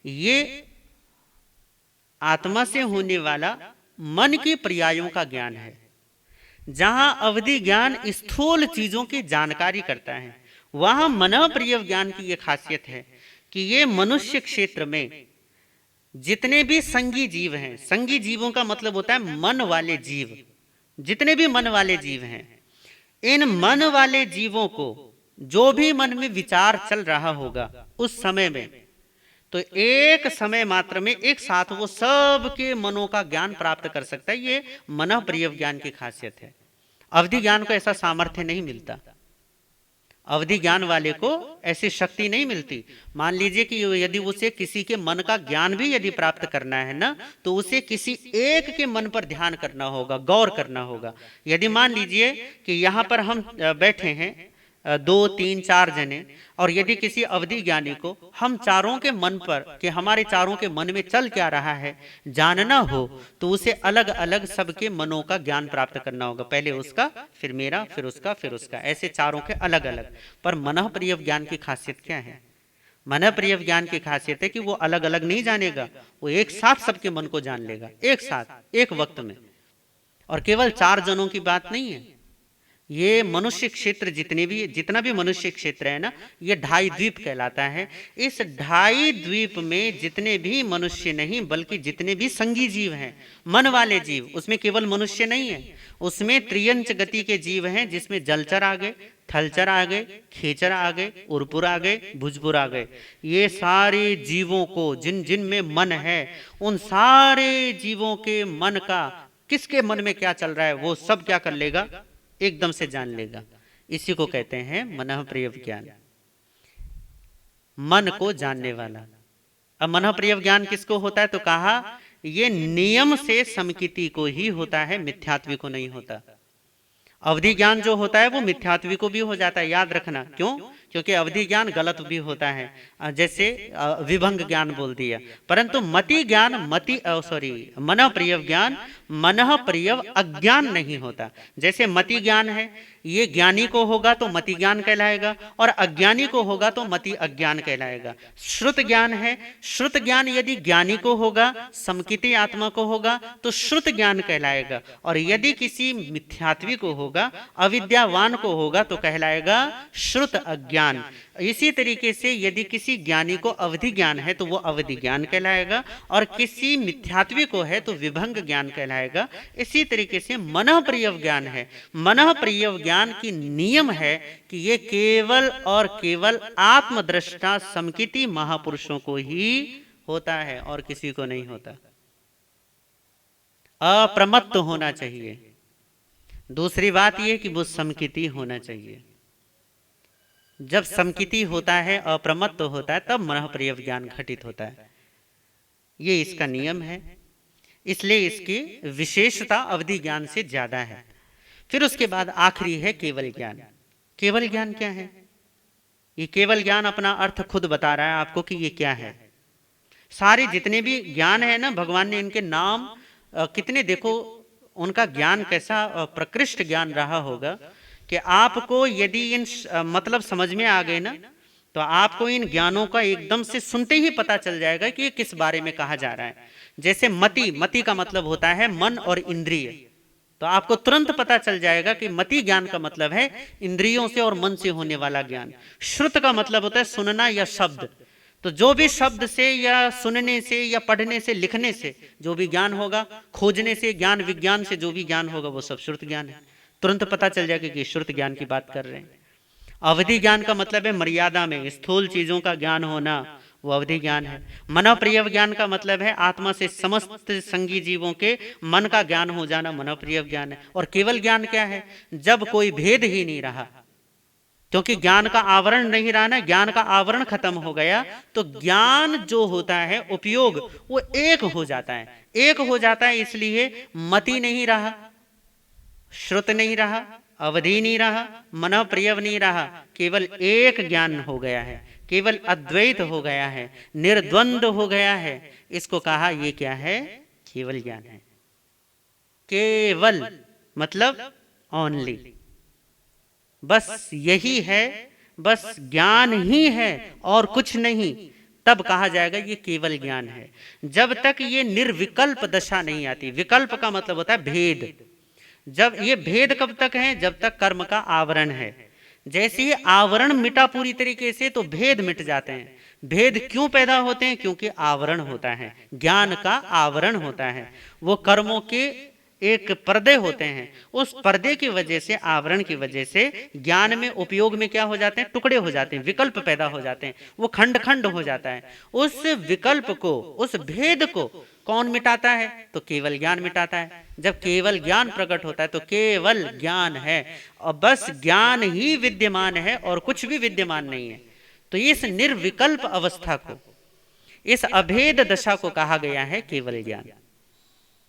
Speaker 5: ये आत्मा से होने वाला मन की पर्यायों का ज्ञान है। जहां अवधि ज्ञान स्थूल चीजों की जानकारी करता है, वहां मनः प्रियव ज्ञान की यह खासियत है कि ये मनुष्य क्षेत्र में जितने भी संगी जीव हैं, संगी जीवों का मतलब होता है मन वाले जीव, जितने भी मन वाले जीव हैं, इन मन वाले जीवों को जो भी मन में विचार चल रहा होगा उस समय में, तो एक समय मात्र में एक साथ वो सबके मनों का ज्ञान प्राप्त कर सकता है। ये मन प्रिय ज्ञान की खासियत है। अवधि ज्ञान को ऐसा सामर्थ्य नहीं मिलता। अवधि ज्ञान वाले को ऐसी शक्ति नहीं मिलती। मान लीजिए कि यदि उसे किसी के मन का ज्ञान भी यदि प्राप्त करना है ना, तो उसे किसी एक के मन पर ध्यान करना होगा, गौर करना होगा। यदि मान लीजिए कि यहाँ पर हम बैठे हैं 2, 3, 4 जने, और यदि किसी अवधि ज्ञानी को हम चारों के मन पर, कि हमारे चारों के मन में चल क्या रहा है, जानना हो, तो उसे अलग अलग सबके मनों का ज्ञान प्राप्त करना होगा। पहले उसका, फिर मेरा, फिर उसका, फिर उसका, ऐसे चारों के अलग अलग। पर मनः प्रिय ज्ञान की खासियत क्या है? मनः प्रिय ज्ञान की खासियत है कि वो अलग अलग नहीं जानेगा, वो एक साथ सबके मन को जान लेगा, एक साथ, एक वक्त में। और केवल 4 जनों की बात नहीं है। ये मनुष्य क्षेत्र जितना भी मनुष्य क्षेत्र है ना, ये 2.5 द्वीप कहलाता है। इस 2.5 द्वीप में जितने भी मनुष्य नहीं, बल्कि जितने भी संगी जीव हैं, मन वाले जीव, उसमें केवल मनुष्य नहीं है, उसमें त्रियंच गति के जीव हैं, जिसमें जलचर आ गए, थलचर आ गए, खेचर आ गए, उर्पुर आ गए, भुजपुर आ गए। ये सारे जीवों को, जिन जिन में मन है, उन सारे जीवों के मन का, किसके मन में क्या चल रहा है, वो सब क्या कर लेगा, एकदम से जान लेगा। इसी को कहते हैं मनः प्रिय ज्ञान, मन को जानने वाला। अब मनः प्रिय ज्ञान किसको होता है? तो कहा ये नियम से समकिति को ही होता है, मिथ्यात्वी को नहीं होता। अवधि ज्ञान जो होता है वो मिथ्यात्वी को भी हो जाता है, याद रखना। क्यों? क्योंकि अवधि ज्ञान गलत भी होता है, जैसे विभंग ज्ञान बोल दिया। परंतु मति ज्ञान, मनः प्रिय ज्ञान मनः प्रिय अज्ञान नहीं होता। जैसे मति ज्ञान है, ये ज्ञानी को होगा तो मति ज्ञान कहलाएगा, और अज्ञानी को होगा तो मति अज्ञान कहलाएगा। श्रुत ज्ञान है, श्रुत ज्ञान यदि ज्ञानी को होगा, समकिति आत्मा को होगा, तो श्रुत ज्ञान कहलाएगा। और यदि किसी मिथ्यात्वी को होगा, अविद्यावान को होगा, तो कहलाएगा श्रुत अज्ञान। इसी तरीके से यदि किसी ज्ञानी को अवधि ज्ञान है तो वो अवधि ज्ञान कहलाएगा, और किसी मिथ्यात्वी को है तो विभंग ज्ञान कहलाएगा। इसी तरीके से मनः प्रिय ज्ञान है, मनः प्रिय ज्ञान की नियम है कि ये केवल और केवल आत्मदृष्टा समकिति महापुरुषों को ही होता है, और किसी को नहीं होता। अप्रमत्त होना चाहिए। दूसरी बात यह कि वो समकिति होना चाहिए। जब समकिति होता है, अप्रमत्त होता है, तब मनः प्रिय ज्ञान घटित होता है। ये इसका नियम है, इसलिए इसकी विशेषता अवधि ज्ञान से ज्यादा है। फिर उसके बाद आखिरी है केवल ज्ञान। केवल ज्ञान क्या है? ये केवल ज्ञान अपना अर्थ खुद बता रहा है आपको कि ये क्या है। सारे जितने भी ज्ञान है ना, भगवान ने इनके नाम कितने, देखो उनका ज्ञान कैसा प्रकृष्ट ज्ञान रहा होगा कि आपको यदि इन मतलब समझ में आ गए ना, तो आपको इन ज्ञानों का एकदम से सुनते ही पता चल जाएगा कि ये किस बारे में कहा जा रहा है। जैसे मति का मतलब होता है मन और इंद्रिय, तो आपको तुरंत पता चल जाएगा कि मति ज्ञान का मतलब है इंद्रियों से और मन से होने वाला ज्ञान। श्रुत का मतलब होता है सुनना या शब्द, तो जो भी शब्द से या सुनने से या पढ़ने से, लिखने से जो भी ज्ञान होगा, खोजने से, ज्ञान विज्ञान से जो भी ज्ञान होगा, वो सब श्रुत ज्ञान है। तुरंत पता चल जाएगा कि श्रुत ज्ञान की बात कर रहे हैं। अवधि ज्ञान का मतलब है मर्यादा में स्थूल चीजों का ज्ञान होना, वो अवधि ज्ञान है। मनः प्रिय ज्ञान का मतलब है आत्मा से समस्त संगी जीवों के मन का ज्ञान हो जाना, मनः प्रिय ज्ञान है। और केवल ज्ञान क्या है? जब कोई भेद ही नहीं रहा, क्योंकि ज्ञान का आवरण नहीं रहा ना, ज्ञान का आवरण खत्म हो गया, तो ज्ञान जो होता है उपयोग वो एक हो जाता है, एक हो जाता है। इसलिए मति नहीं रहा, श्रुत नहीं रहा, अवधि नहीं रहा, मनः प्रिय नहीं रहा, केवल एक ज्ञान हो गया है, केवल अद्वैत हो गया है, निर्द्वंद हो गया है। इसको कहा ये क्या है? केवल ज्ञान है। केवल मतलब ओनली, बस यही है, बस ज्ञान ही है और कुछ नहीं, तब कहा जाएगा ये केवल ज्ञान है। जब तक ये निर्विकल्प दशा नहीं आती, विकल्प का मतलब होता है भेद। जब ये भेद कब तक है? जब तक कर्म का आवरण है। जैसे ही आवरण मिटा पूरी तरीके से, तो भेद मिट जाते हैं। भेद क्यों पैदा होते हैं? क्योंकि आवरण होता है, ज्ञान का आवरण होता है। वो कर्मों के एक पर्दे होते हैं, उस पर्दे की वजह से, आवरण की वजह से ज्ञान में उपयोग में क्या हो जाते हैं, टुकड़े हो जाते हैं, विकल्प पैदा हो जाते हैं, वो खंड खंड हो जाता है। उस विकल्प को, उस भेद को कौन मिटाता है? तो केवल ज्ञान मिटाता है। जब केवल ज्ञान प्रकट होता है तो केवल ज्ञान है और बस ज्ञान ही विद्यमान है और कुछ भी विद्यमान नहीं है। तो इस निर्विकल्प अवस्था को, इस अभेद दशा को कहा गया है केवल ज्ञान।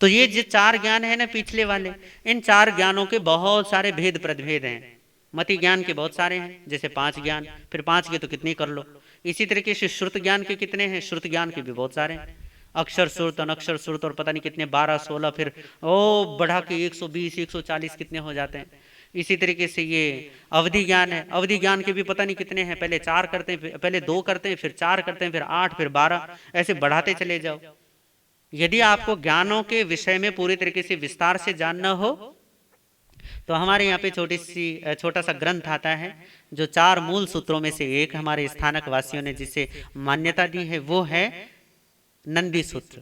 Speaker 5: तो ये जो चार ज्ञान है ना पिछले वाले, इन चार ज्ञानों के बहुत सारे भेद प्रभेद हैं। मति ज्ञान के बहुत सारे हैं, जैसे 5 ज्ञान, फिर 5 के तो कितने कर लो। इसी तरीके से श्रुत ज्ञान के कितने हैं, श्रुत ज्ञान के भी बहुत सारे हैं, अक्षर श्रुत, अनक्षर श्रुत और पता नहीं कितने 12 16, फिर ओ बढ़ा के 120 140 कितने हो जाते हैं। इसी तरीके से ये अवधि ज्ञान है, अवधि ज्ञान के भी पता नहीं कितने हैं, पहले 4 करते हैं, पहले 2 करते हैं, फिर 4 करते हैं, फिर 8, फिर 12, ऐसे बढ़ाते चले जाओ। यदि आपको ज्ञानों के विषय में पूरी तरीके से विस्तार से जानना हो तो हमारे यहाँ पे छोटा सा ग्रंथ आता है जो 4 मूल सूत्रों में से एक हमारे स्थानक वासियों ने जिसे मान्यता दी है, वो है नंदी सूत्र।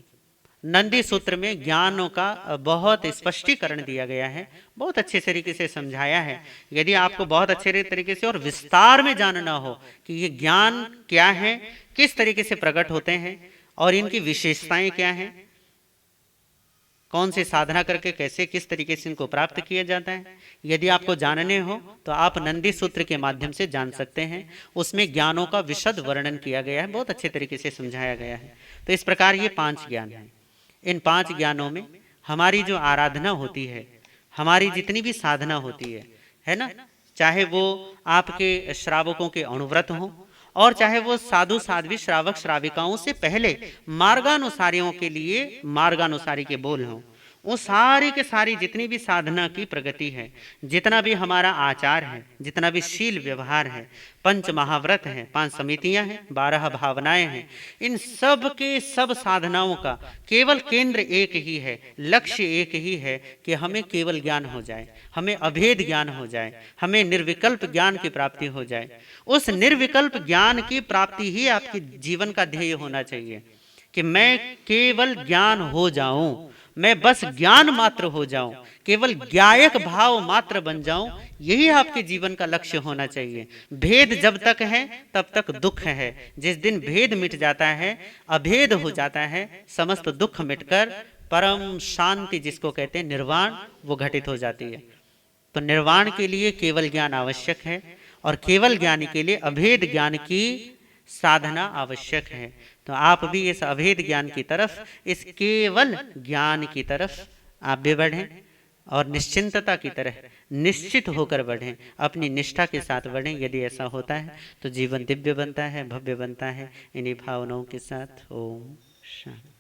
Speaker 5: नंदी सूत्र में ज्ञानों का बहुत स्पष्टीकरण दिया गया है, बहुत अच्छे तरीके से समझाया है। यदि आपको बहुत अच्छे तरीके से और विस्तार में जानना हो कि ये ज्ञान क्या है, किस तरीके से प्रकट होते हैं और इनकी विशेषताएं क्या हैं, कौन से साधना करके कैसे किस तरीके से इनको प्राप्त किया जाता है, यदि आपको जानने हो तो आप नंदी सूत्र के माध्यम से जान सकते हैं। उसमें ज्ञानों का विशद वर्णन किया गया है, बहुत अच्छे तरीके से समझाया गया है। तो इस प्रकार ये 5 ज्ञान हैं। इन 5 ज्ञानों में हमारी जो आराधना होती है, हमारी जितनी भी साधना होती है ना, चाहे वो आपके श्रावकों के अनुव्रत हों और चाहे वो साधु साध्वी श्रावक श्राविकाओं से पहले मार्गानुसारियों के लिए मार्गानुसारी के बोल हों, वो सारी के सारी जितनी भी साधना की प्रगति है, जितना भी हमारा आचार है, जितना भी शील व्यवहार है, 5 महाव्रत हैं, 5 समितियां हैं, 12 भावनाएं हैं, इन सब के सब साधनाओं का केवल केंद्र एक ही है, लक्ष्य एक ही है कि हमें केवल ज्ञान हो जाए, हमें अभेद ज्ञान हो जाए, हमें निर्विकल्प ज्ञान की प्राप्ति हो जाए। उस निर्विकल्प ज्ञान की प्राप्ति ही आपके जीवन का ध्येय होना चाहिए कि मैं केवल ज्ञान हो जाऊं, मैं बस ज्ञान मात्र हो जाऊं, केवल ज्ञायक भाव मात्र बन जाऊं, यही आपके जीवन का लक्ष्य होना चाहिए। भेद जब तक है तब तक दुख है। जिस दिन भेद मिट जाता है, अभेद हो जाता है, समस्त दुख मिटकर परम शांति जिसको कहते हैं निर्वाण, वो घटित हो जाती है। तो निर्वाण के लिए केवल ज्ञान आवश्यक है और केवल ज्ञानी के लिए अभेद ज्ञान की साधना आवश्यक है। तो आप भी इस अभेद ज्ञान की तरफ, इस केवल ज्ञान की तरफ आप भी बढ़ें और निश्चिंतता की तरह निश्चित होकर बढ़ें, अपनी निष्ठा के साथ बढ़ें। यदि ऐसा होता है तो जीवन दिव्य बनता है, भव्य बनता है। इन्हीं भावनाओं के साथ ओम शांति।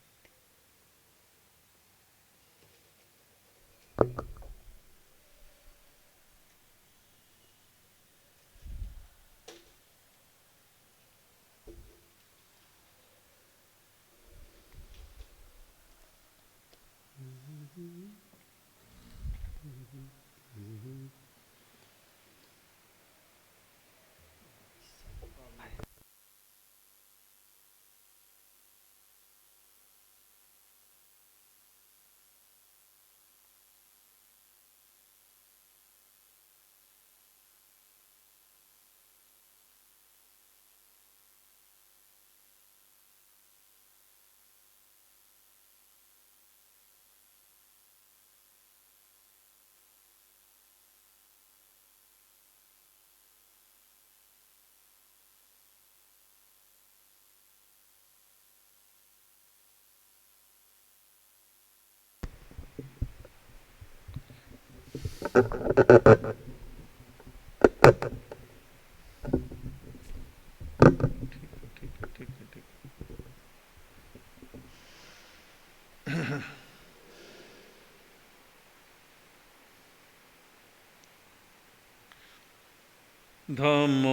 Speaker 4: धम्मो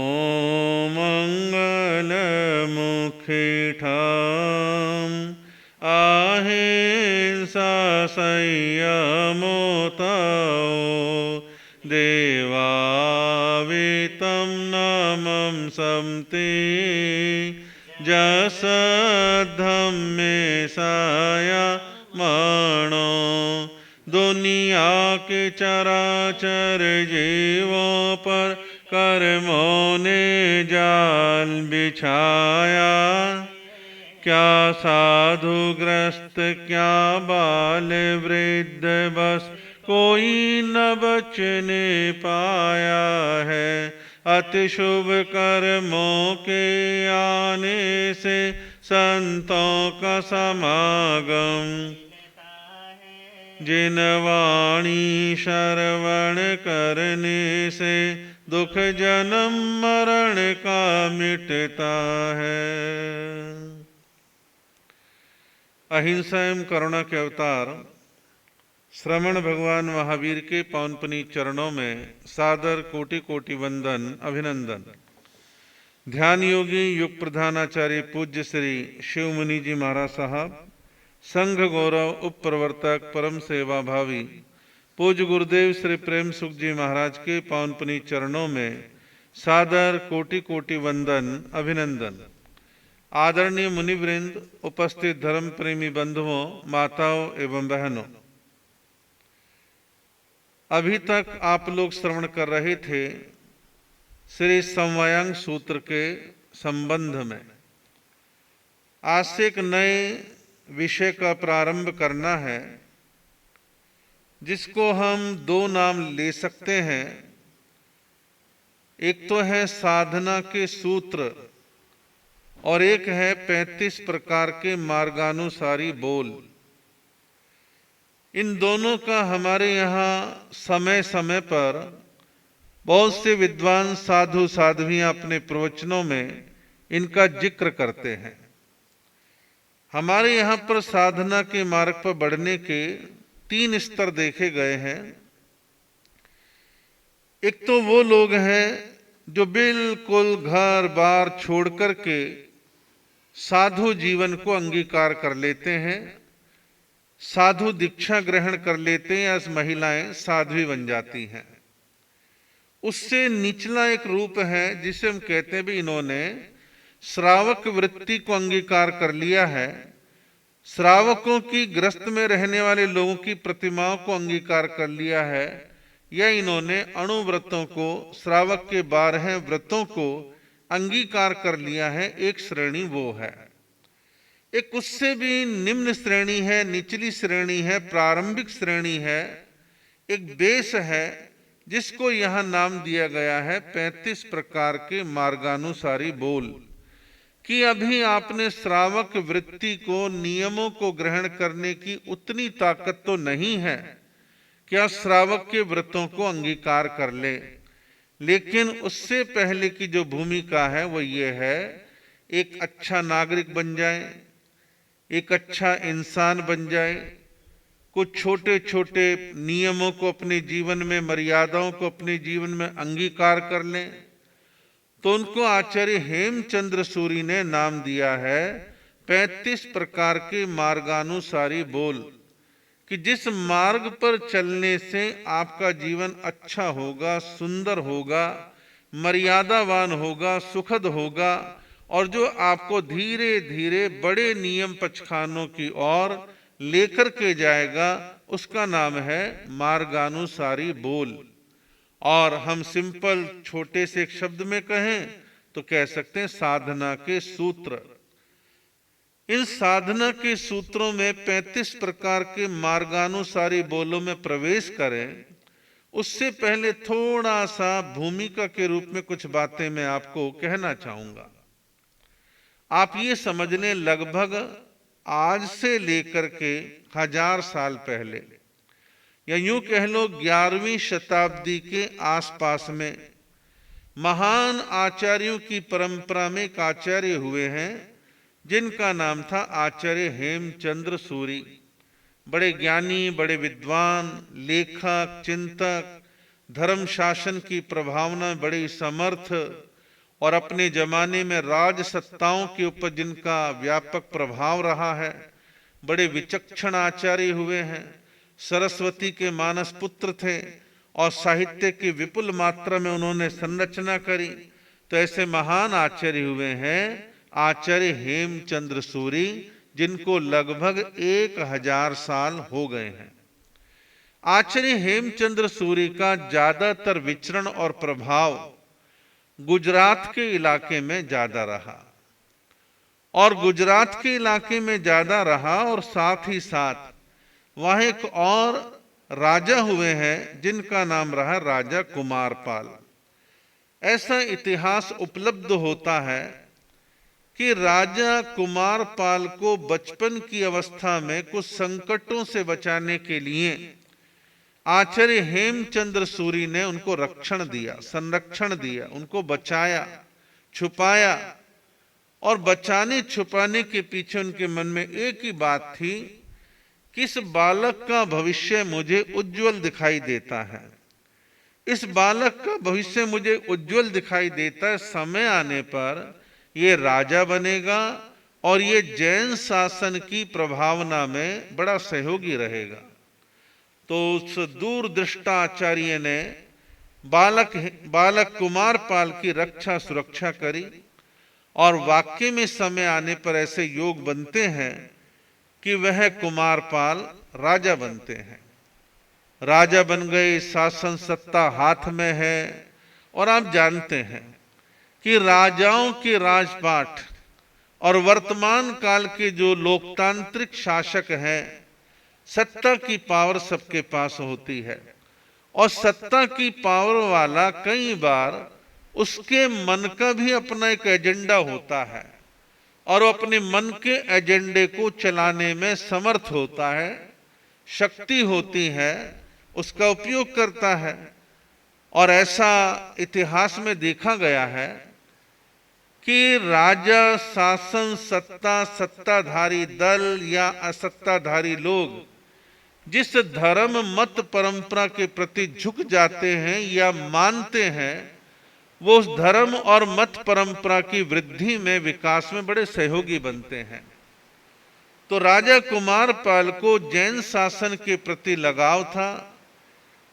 Speaker 4: मंगलमुखिठाम् अहिंसा संयमो तौ देवावितं नमं संति जसद्धम्मे सायमणो दुनिया के चराचर जीवों पर कर्मों ने जाल बिछाया। क्या साधु ग्रस्त क्या बाल वृद्ध बस कोई न बचने पाया है। अति शुभ कर्मों के आने से संतों का समागम। जिन वाणी श्रवण करने से दुख जन्म मरण का मिटता है। अहिंसा एवं करुणा के अवतार श्रवण भगवान महावीर के पावन पुनीत चरणों में सादर कोटि कोटि वंदन अभिनंदन। ध्यान योगी युग प्रधानाचार्य पूज्य श्री शिव मुनि जी महाराज साहब, संघ गौरव उप प्रवर्तक परम सेवा भावी पूज्य गुरुदेव श्री प्रेम सुख जी महाराज के पावन पुनीत चरणों में सादर कोटि कोटि वंदन अभिनंदन। आदरणीय मुनिवृंद, उपस्थित धर्म प्रेमी बंधुओं, माताओं एवं बहनों, अभी तक आप लोग श्रवण कर रहे थे श्री समवायांग सूत्र के संबंध में। आज से एक नए विषय का प्रारंभ करना है, जिसको हम दो नाम ले सकते हैं। एक तो है साधना के सूत्र और एक है 35 प्रकार के मार्गानुसारी बोल। इन दोनों का हमारे यहाँ समय समय पर बहुत से विद्वान साधु साध्वियां अपने प्रवचनों में इनका जिक्र करते हैं। हमारे यहाँ पर साधना के मार्ग पर बढ़ने के 3 स्तर देखे गए हैं। एक तो वो लोग हैं जो बिल्कुल घर बार छोड़ करके साधु जीवन को अंगीकार कर लेते हैं, साधु दीक्षा ग्रहण कर लेते हैं, या महिलाएं साध्वी बन जाती हैं। उससे निचला एक रूप है जिसे हम कहते हैं भी इन्होंने श्रावक वृत्ति को अंगीकार कर लिया है। श्रावकों की ग्रस्त में रहने वाले लोगों की प्रतिमाओं को अंगीकार कर लिया है, या इन्होंने अणुव्रतों को, श्रावक के 12 व्रतों को अंगीकार कर लिया है। एक श्रेणी वो है। एक उससे भी निम्न श्रेणी है, निचली श्रेणी है, प्रारंभिक श्रेणी है। एक बेस है जिसको यहां नाम दिया गया है 35 प्रकार के मार्गानुसारी बोल। कि अभी आपने श्रावक वृत्ति को, नियमों को ग्रहण करने की उतनी ताकत तो नहीं है कि आप श्रावक के व्रतों को अंगीकार कर ले, लेकिन उससे पहले की जो भूमिका है वो ये है, एक अच्छा नागरिक बन जाए, एक अच्छा इंसान बन जाए, कुछ छोटे छोटे नियमों को अपने जीवन में, मर्यादाओं को अपने जीवन में अंगीकार कर लें। तो उनको आचार्य हेमचंद्र सूरी ने नाम दिया है 35 प्रकार के मार्गानुसारी बोल। कि जिस मार्ग पर चलने से आपका जीवन अच्छा होगा, सुंदर होगा, मर्यादावान होगा, सुखद होगा, और जो आपको धीरे धीरे बड़े नियम पचखानों की ओर लेकर के जाएगा, उसका नाम है मार्गानुसारी बोल। और हम सिंपल छोटे से एक शब्द में कहें तो कह सकते हैं साधना के सूत्र। इन साधना के सूत्रों में 35 प्रकार के मार्गानुसारी बोलों में प्रवेश करें, उससे पहले थोड़ा सा भूमिका के रूप में कुछ बातें मैं आपको कहना चाहूंगा। आप ये समझ लें, लगभग आज से लेकर के 1000 साल पहले, या यूं कह लो 11वीं शताब्दी के आसपास में, महान आचार्यों की परंपरा में एक आचार्य हुए हैं जिनका नाम था आचार्य हेमचंद्र सूरी। बड़े ज्ञानी, बड़े विद्वान, लेखक, चिंतक, धर्म शासन की प्रभावना में बड़े समर्थ, और अपने जमाने में राज सत्ताओं के ऊपर जिनका व्यापक प्रभाव रहा है, बड़े विचक्षण आचार्य हुए हैं। सरस्वती के मानस पुत्र थे और साहित्य की विपुल मात्रा में उन्होंने संरचना करी। तो ऐसे महान आचार्य हुए हैं आचार्य हेमचंद्र सूरी, जिनको लगभग 1000 साल हो गए हैं। आचार्य हेमचंद्र सूरी का ज्यादातर विचरण और प्रभाव गुजरात के इलाके में ज्यादा रहा, और गुजरात के इलाके में ज्यादा रहा, और साथ ही साथ वहां एक और राजा हुए हैं जिनका नाम रहा राजा कुमारपाल। ऐसा इतिहास उपलब्ध होता है कि राजा कुमारपाल को बचपन की अवस्था में कुछ संकटों से बचाने के लिए आचार्य हेमचंद्र सूरी ने उनको रक्षण दिया, संरक्षण दिया, उनको बचाया, छुपाया। और बचाने छुपाने के पीछे उनके मन में एक ही बात थी कि इस बालक का भविष्य मुझे उज्जवल दिखाई देता है, इस बालक का भविष्य मुझे उज्जवल दिखाई देता है, समय आने पर ये राजा बनेगा और ये जैन शासन की प्रभावना में बड़ा सहयोगी रहेगा। तो उस दूरदृष्टाचार्य ने बालक कुमारपाल की रक्षा सुरक्षा करी, और वाकई में समय आने पर ऐसे योग बनते हैं कि वह कुमारपाल राजा बनते हैं। राजा बन गए, शासन सत्ता हाथ में है। और आप जानते हैं कि राजाओं के राजपाट और वर्तमान काल के जो लोकतांत्रिक शासक हैं, सत्ता की पावर सबके पास होती है, और सत्ता की पावर वाला कई बार उसके मन का भी अपना एक एजेंडा होता है, और वो अपने मन के एजेंडे को चलाने में समर्थ होता है, शक्ति होती है, उसका उपयोग करता है। और ऐसा इतिहास में देखा गया है कि राजा, शासन, सत्ता, सत्ताधारी दल या असत्ताधारी लोग जिस धर्म मत परंपरा के प्रति झुक जाते हैं या मानते हैं, वो उस धर्म और मत परंपरा की वृद्धि में, विकास में बड़े सहयोगी बनते हैं। तो राजा कुमारपाल को जैन शासन के प्रति लगाव था,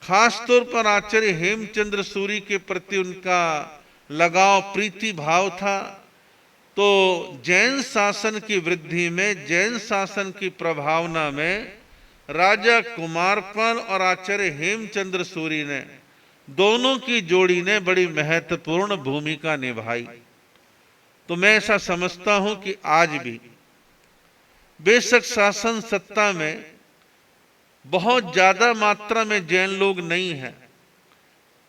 Speaker 4: खास तौर पर आचार्य हेमचंद्र सूरी के प्रति उनका लगाव, प्रीति भाव था। तो जैन शासन की वृद्धि में, जैन शासन की प्रभावना में राजा कुमारपाल और आचार्य हेमचंद्र सूरी ने, दोनों की जोड़ी ने बड़ी महत्वपूर्ण भूमिका निभाई। तो मैं ऐसा समझता हूं कि आज भी बेशक शासन सत्ता में बहुत ज्यादा मात्रा में जैन लोग नहीं हैं,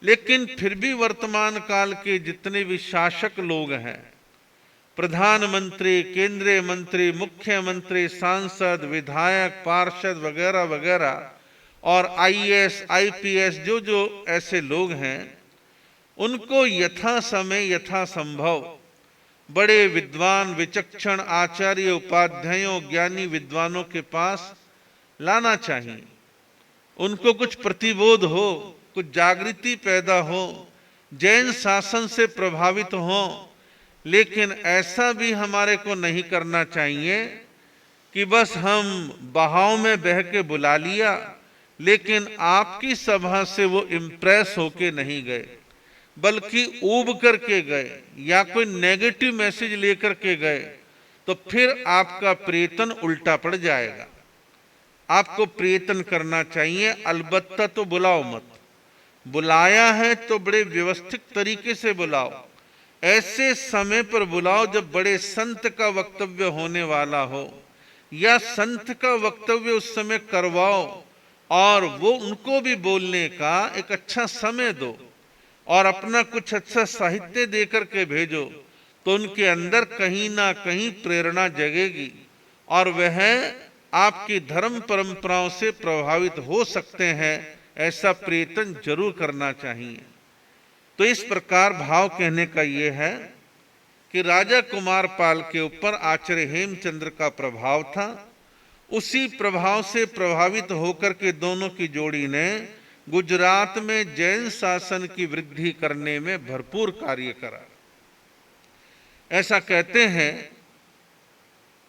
Speaker 4: लेकिन फिर भी वर्तमान काल के जितने भी शासक लोग हैं, प्रधानमंत्री, केंद्रीय मंत्री, मुख्यमंत्री, सांसद, विधायक, पार्षद वगैरह वगैरह, और आईएएस, आईपीएस, जो ऐसे लोग हैं, उनको यथा समय, यथा संभव बड़े विद्वान, विचक्षण आचार्य, उपाध्यायों, ज्ञानी विद्वानों के पास लाना चाहिए। उनको कुछ प्रतिबोध हो, कुछ जागृति पैदा हो, जैन शासन से प्रभावित हो। लेकिन ऐसा भी हमारे को नहीं करना चाहिए कि बस हम बहाव में बह के बुला लिया, लेकिन आपकी सभा से वो इम्प्रेस होके नहीं गए, बल्कि ऊब करके गए या कोई नेगेटिव मैसेज लेकर के गए, तो फिर आपका प्रयत्न उल्टा पड़ जाएगा। आपको प्रयत्न करना चाहिए, अलबत्ता तो बुलाओ मत। बुलाया है तो बड़े व्यवस्थित तरीके से बुलाओ, ऐसे समय पर बुलाओ जब बड़े संत का वक्तव्य होने वाला हो, या संत का वक्तव्य उस समय करवाओ, और वो उनको भी बोलने का एक अच्छा समय दो, और अपना कुछ अच्छा साहित्य देकर के भेजो, तो उनके अंदर कहीं ना कहीं प्रेरणा जगेगी, और वह आपकी धर्म परंपराओं से प्रभावित हो सकते हैं। ऐसा प्रयत्न जरूर करना चाहिए। तो इस प्रकार भाव कहने का ये है कि राजा कुमारपाल के ऊपर आचार्य हेमचंद्र का प्रभाव था। उसी प्रभाव से प्रभावित होकर के दोनों की जोड़ी ने गुजरात में जैन शासन की वृद्धि करने में भरपूर कार्य करा। ऐसा कहते हैं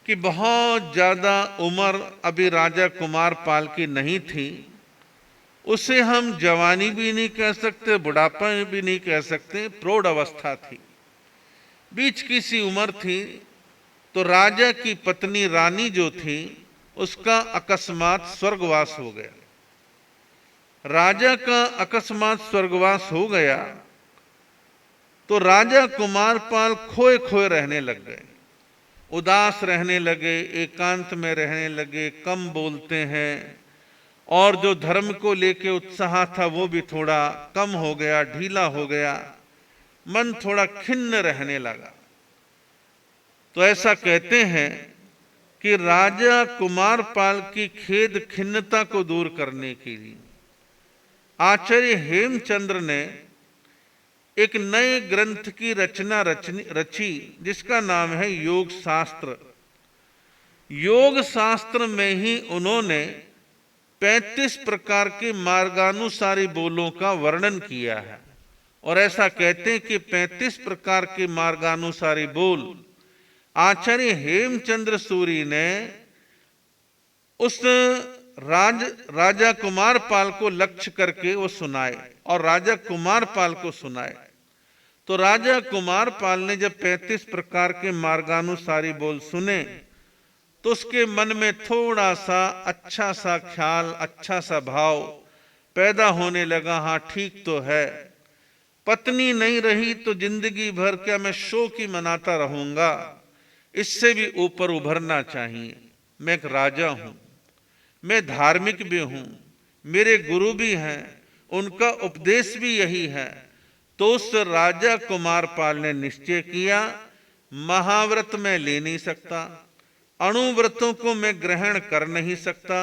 Speaker 4: कि बहुत ज्यादा उम्र अभी राजा कुमारपाल की नहीं थी, उसे हम जवानी भी नहीं कह सकते, बुढ़ापा भी नहीं कह सकते, प्रौढ़ अवस्था थी, बीच की सी उम्र थी। तो राजा की पत्नी रानी जो थी, उसका अकस्मात स्वर्गवास हो गया। राजा का अकस्मात स्वर्गवास हो गया तो राजा कुमारपाल खोए खोए रहने लग गए, उदास रहने लगे, एकांत में रहने लगे, कम बोलते हैं और जो धर्म को लेके उत्साह था वो भी थोड़ा कम हो गया, ढीला हो गया, मन थोड़ा खिन्न रहने लगा। तो ऐसा कहते हैं कि राजा कुमारपाल की खेद खिन्नता को दूर करने के लिए आचार्य हेमचंद्र ने एक नए ग्रंथ की रचना रची जिसका नाम है योग शास्त्र। योग शास्त्र में ही उन्होंने 35 प्रकार के मार्गानुसारी बोलों का वर्णन किया है और ऐसा कहते हैं कि 35 प्रकार के मार्गानुसारी बोल आचार्य हेमचंद्र सूरी ने उस राजा कुमारपाल को लक्ष्य करके वो सुनाए और राजा कुमारपाल को सुनाए। तो राजा कुमारपाल ने जब 35 प्रकार के मार्गानुसारी बोल सुने तो उसके मन में थोड़ा सा अच्छा सा ख्याल, अच्छा सा भाव पैदा होने लगा। हाँ, ठीक तो है, पत्नी नहीं रही तो जिंदगी भर क्या मैं शोक ही मनाता रहूंगा, इससे भी ऊपर उभरना चाहिए। मैं एक राजा हूं, मैं धार्मिक भी हूं, मेरे गुरु भी हैं, उनका उपदेश भी यही है। तो उस राजा कुमारपाल ने निश्चय किया, महाव्रत में ले नहीं सकता, अणुव्रतों को मैं ग्रहण कर नहीं सकता,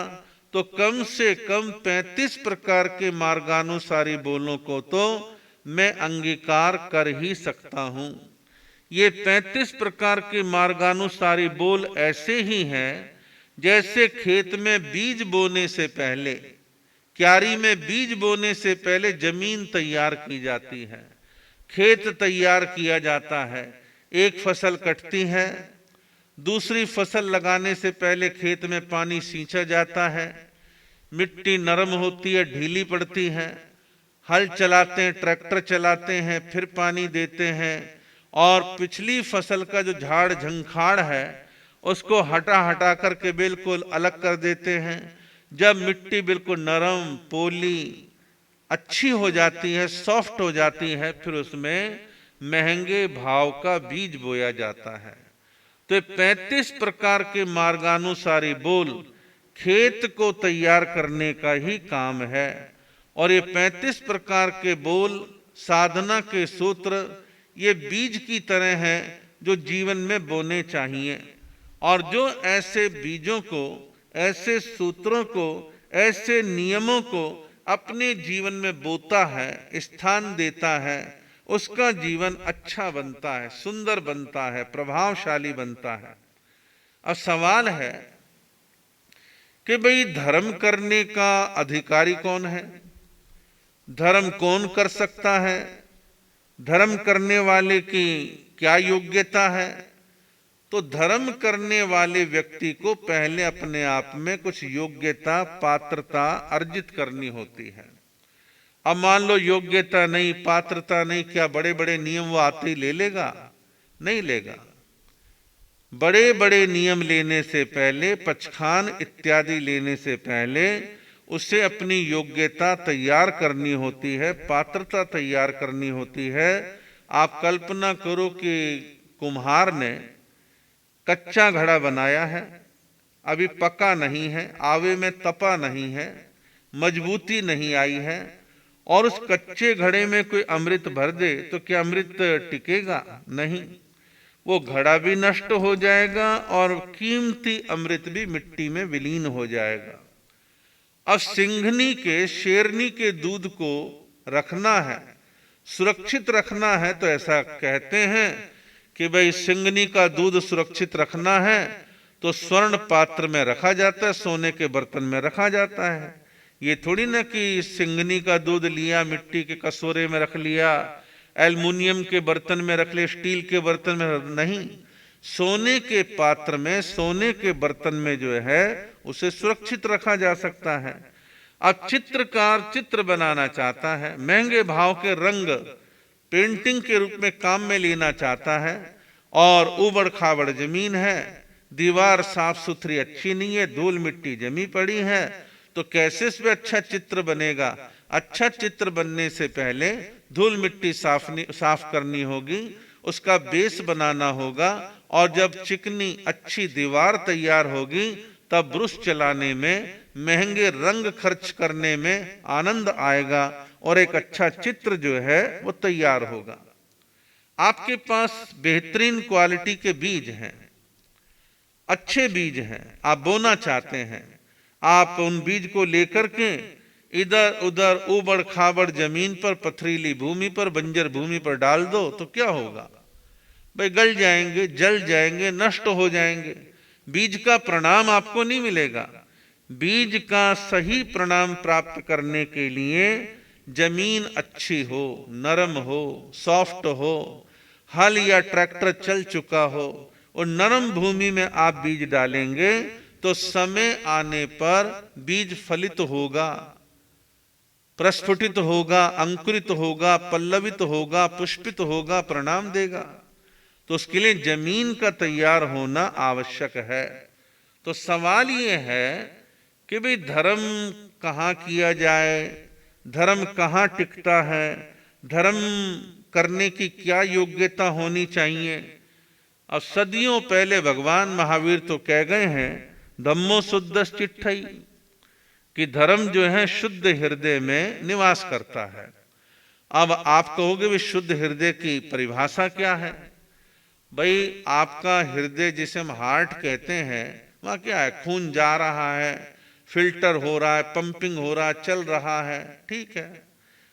Speaker 4: तो कम से कम 35 प्रकार के मार्गानुसारी बोलों को तो मैं अंगीकार कर ही सकता हूं। ये 35 प्रकार के मार्गानुसारी बोल ऐसे ही हैं जैसे खेत में बीज बोने से पहले, क्यारी में बीज बोने से पहले जमीन तैयार की जाती है, खेत तैयार किया जाता है, एक फसल कटती है, दूसरी फसल लगाने से पहले खेत में पानी सींचा जाता है, मिट्टी नरम होती है, ढीली पड़ती है, हल चलाते हैं, ट्रैक्टर चलाते हैं, फिर पानी देते हैं और पिछली फसल का जो झाड़ झंखाड़ है उसको हटा हटा करके बिल्कुल अलग कर देते हैं। जब मिट्टी बिल्कुल नरम, पोली, अच्छी हो जाती है, सॉफ्ट हो जाती है, फिर उसमें महंगे भाव का बीज बोया जाता है। तो 35 प्रकार के मार्गानुसारी बोल खेत को तैयार करने का ही काम है और ये 35 प्रकार के बोल साधना के सूत्र ये बीज की तरह हैं जो जीवन में बोने चाहिए। और जो ऐसे बीजों को, ऐसे सूत्रों को, ऐसे नियमों को अपने जीवन में बोता है, स्थान देता है, उसका जीवन अच्छा बनता है, सुंदर बनता है, प्रभावशाली बनता है। अब सवाल है कि भाई धर्म करने का अधिकारी कौन है, धर्म कौन कर सकता है, धर्म करने वाले की क्या योग्यता है। तो धर्म करने वाले व्यक्ति को पहले अपने आप में कुछ योग्यता, पात्रता अर्जित करनी होती है। अब मान लो योग्यता नहीं, पात्रता नहीं, क्या बड़े बड़े नियम वो आते ही ले लेगा? नहीं लेगा। बड़े बड़े नियम लेने से पहले, पचखान इत्यादि लेने से पहले उसे अपनी योग्यता तैयार करनी होती है, पात्रता तैयार करनी होती है। आप कल्पना करो कि कुम्हार ने कच्चा घड़ा बनाया है, अभी पका नहीं है, आवे में तपा नहीं है, मजबूती नहीं आई है और उस कच्चे घड़े में कोई अमृत भर दे तो क्या अमृत टिकेगा? नहीं, वो घड़ा भी नष्ट हो जाएगा और कीमती अमृत भी मिट्टी में विलीन हो जाएगा। अब सिंघनी के, शेरनी के दूध को रखना है, सुरक्षित रखना है, तो ऐसा कहते हैं कि भाई सिंघनी का दूध सुरक्षित रखना है तो स्वर्ण पात्र में रखा जाता है, सोने के बर्तन में रखा जाता है। ये थोड़ी ना कि सिंघनी का दूध लिया, मिट्टी के कटोरे में रख लिया, एल्युमिनियम के बर्तन में रख लिया, स्टील के बर्तन में नहीं, सोने के पात्र में, सोने के बर्तन में जो है उसे सुरक्षित रखा जा सकता है। अब चित्रकार चित्र बनाना चाहता है, महंगे भाव के रंग पेंटिंग के रूप में काम में लेना चाहता है और उबड़ खाबड़ जमीन है, दीवार साफ सुथरी अच्छी नहीं है, धूल मिट्टी जमी पड़ी है, तो कैसे इस पे अच्छा चित्र बनेगा? अच्छा चित्र बनने से पहले धूल मिट्टी साफ करनी होगी, उसका बेस बनाना होगा, और जब चिकनी अच्छी दीवार तैयार होगी तब ब्रश चलाने में, महंगे रंग खर्च करने में आनंद आएगा और एक अच्छा चित्र जो है वो तैयार होगा। आपके पास बेहतरीन क्वालिटी के बीज हैं, अच्छे बीज हैं, आप बोना चाहते हैं, आप उन बीज को लेकर के इधर उधर ऊबड़ खाबड़ जमीन पर, पथरीली भूमि पर, बंजर भूमि पर डाल दो तो क्या होगा भाई? गल जाएंगे, जल जाएंगे, नष्ट हो जाएंगे। बीज का प्रणाम आपको नहीं मिलेगा। बीज का सही प्रणाम प्राप्त करने के लिए जमीन अच्छी हो, नरम हो, सॉफ्ट हो, हल या ट्रैक्टर चल चुका हो, और नरम भूमि में आप बीज डालेंगे तो समय आने पर बीज फलित होगा, प्रस्फुटित होगा, अंकुरित होगा, पल्लवित होगा, पुष्पित होगा, परिणाम देगा। तो उसके लिए जमीन का तैयार होना आवश्यक है। तो सवाल ये है कि भाई धर्म कहाँ किया जाए, धर्म कहाँ टिकता है, धर्म करने की क्या योग्यता होनी चाहिए? अब सदियों पहले भगवान महावीर तो कह गए हैं, धम्मो शुद्धस् चिट्ठई, कि धर्म जो है शुद्ध हृदय में निवास करता है। अब आप कहोगे भी शुद्ध हृदय की परिभाषा क्या है? भाई आपका हृदय जिसे हम हार्ट कहते हैं, वहाँ क्या है? खून जा रहा है, फिल्टर हो रहा है, पंपिंग हो रहा है, चल रहा है, ठीक है।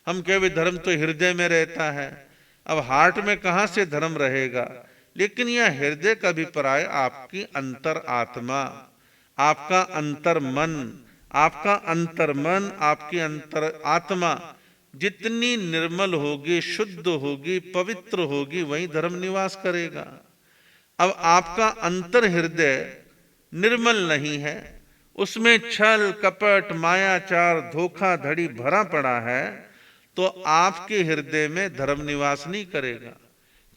Speaker 4: हम कहे भी धर्म तो हृदय में रहता है। अब हार्ट में कहाँ से धर्म रहेगा? लेकिन यह हृदय का अभिप्राय आपकी अंतर आत्मा, आपका अंतर मन, आपका अंतर मन, आपकी अंतर आत्मा जितनी निर्मल होगी, शुद्ध होगी, पवित्र होगी, वहीं धर्म निवास करेगा। अब आपका अंतर हृदय निर्मल नहीं है, उसमें छल कपट मायाचार धोखाधड़ी भरा पड़ा है, तो आपके हृदय में धर्म निवास नहीं करेगा।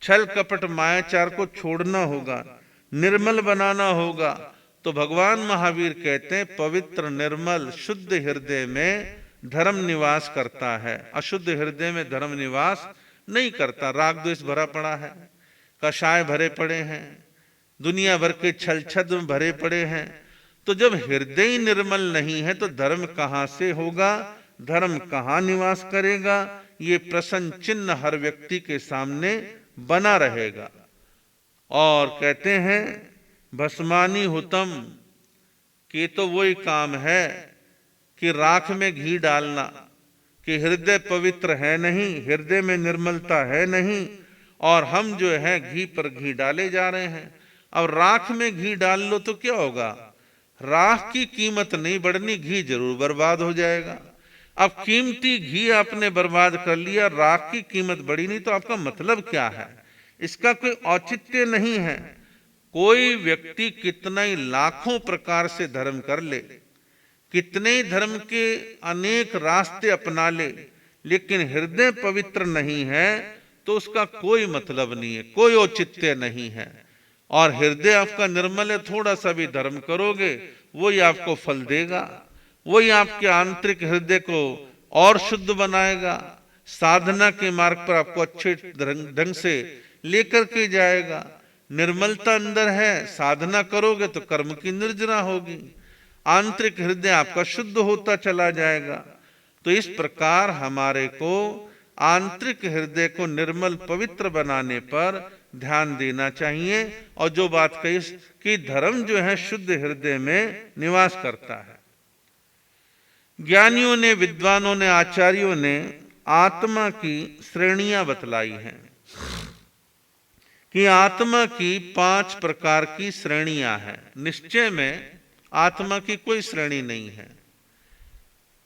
Speaker 4: छल कपट मायाचार को छोड़ना होगा, निर्मल बनाना होगा। तो भगवान महावीर कहते हैं पवित्र निर्मल शुद्ध हृदय में धर्म निवास करता है, अशुद्ध हृदय में धर्म निवास नहीं करता। राग द्वेष भरा पड़ा है, कषाय भरे पड़े हैं, दुनिया भर के छल छद्म भरे पड़े हैं। तो जब हृदय निर्मल नहीं है तो धर्म कहां से होगा, धर्म कहां निवास करेगा? ये प्रश्न चिन्ह हर व्यक्ति के सामने बना रहेगा। और कहते हैं भस्मानी हुतम, कि तो वही काम है कि राख में घी डालना, कि हृदय पवित्र है नहीं, हृदय में निर्मलता है नहीं, और हम जो है घी पर घी डाले जा रहे हैं। अब राख में घी डाल लो तो क्या होगा? राख की कीमत नहीं बढ़नी, घी जरूर बर्बाद हो जाएगा। अब कीमती घी आपने बर्बाद कर लिया, राख की कीमत बढ़ी नहीं, तो आपका मतलब क्या है? इसका कोई औचित्य नहीं है। कोई व्यक्ति कितना ही लाखों प्रकार से धर्म कर ले, कितने ही धर्म के अनेक रास्ते अपना ले, लेकिन हृदय पवित्र नहीं है तो उसका कोई मतलब नहीं है, कोई औचित्य नहीं है। और हृदय आपका निर्मल है, थोड़ा सा भी धर्म करोगे वही आपको फल देगा, वही आपके आंतरिक हृदय को और शुद्ध बनाएगा, साधना के मार्ग पर आपको अच्छे ढंग से लेकर के जाएगा। निर्मलता अंदर है, साधना करोगे तो कर्म की निर्जरा होगी, आंतरिक हृदय आपका शुद्ध होता चला जाएगा। तो इस प्रकार हमारे को आंतरिक हृदय को निर्मल पवित्र बनाने पर ध्यान देना चाहिए। और जो बात कही कि धर्म जो है शुद्ध हृदय में निवास करता है। ज्ञानियों ने, विद्वानों ने, आचार्यों ने आत्मा की श्रेणियां बतलाई हैं कि आत्मा की 5 प्रकार की श्रेणियां हैं। निश्चय में आत्मा की कोई श्रेणी नहीं है,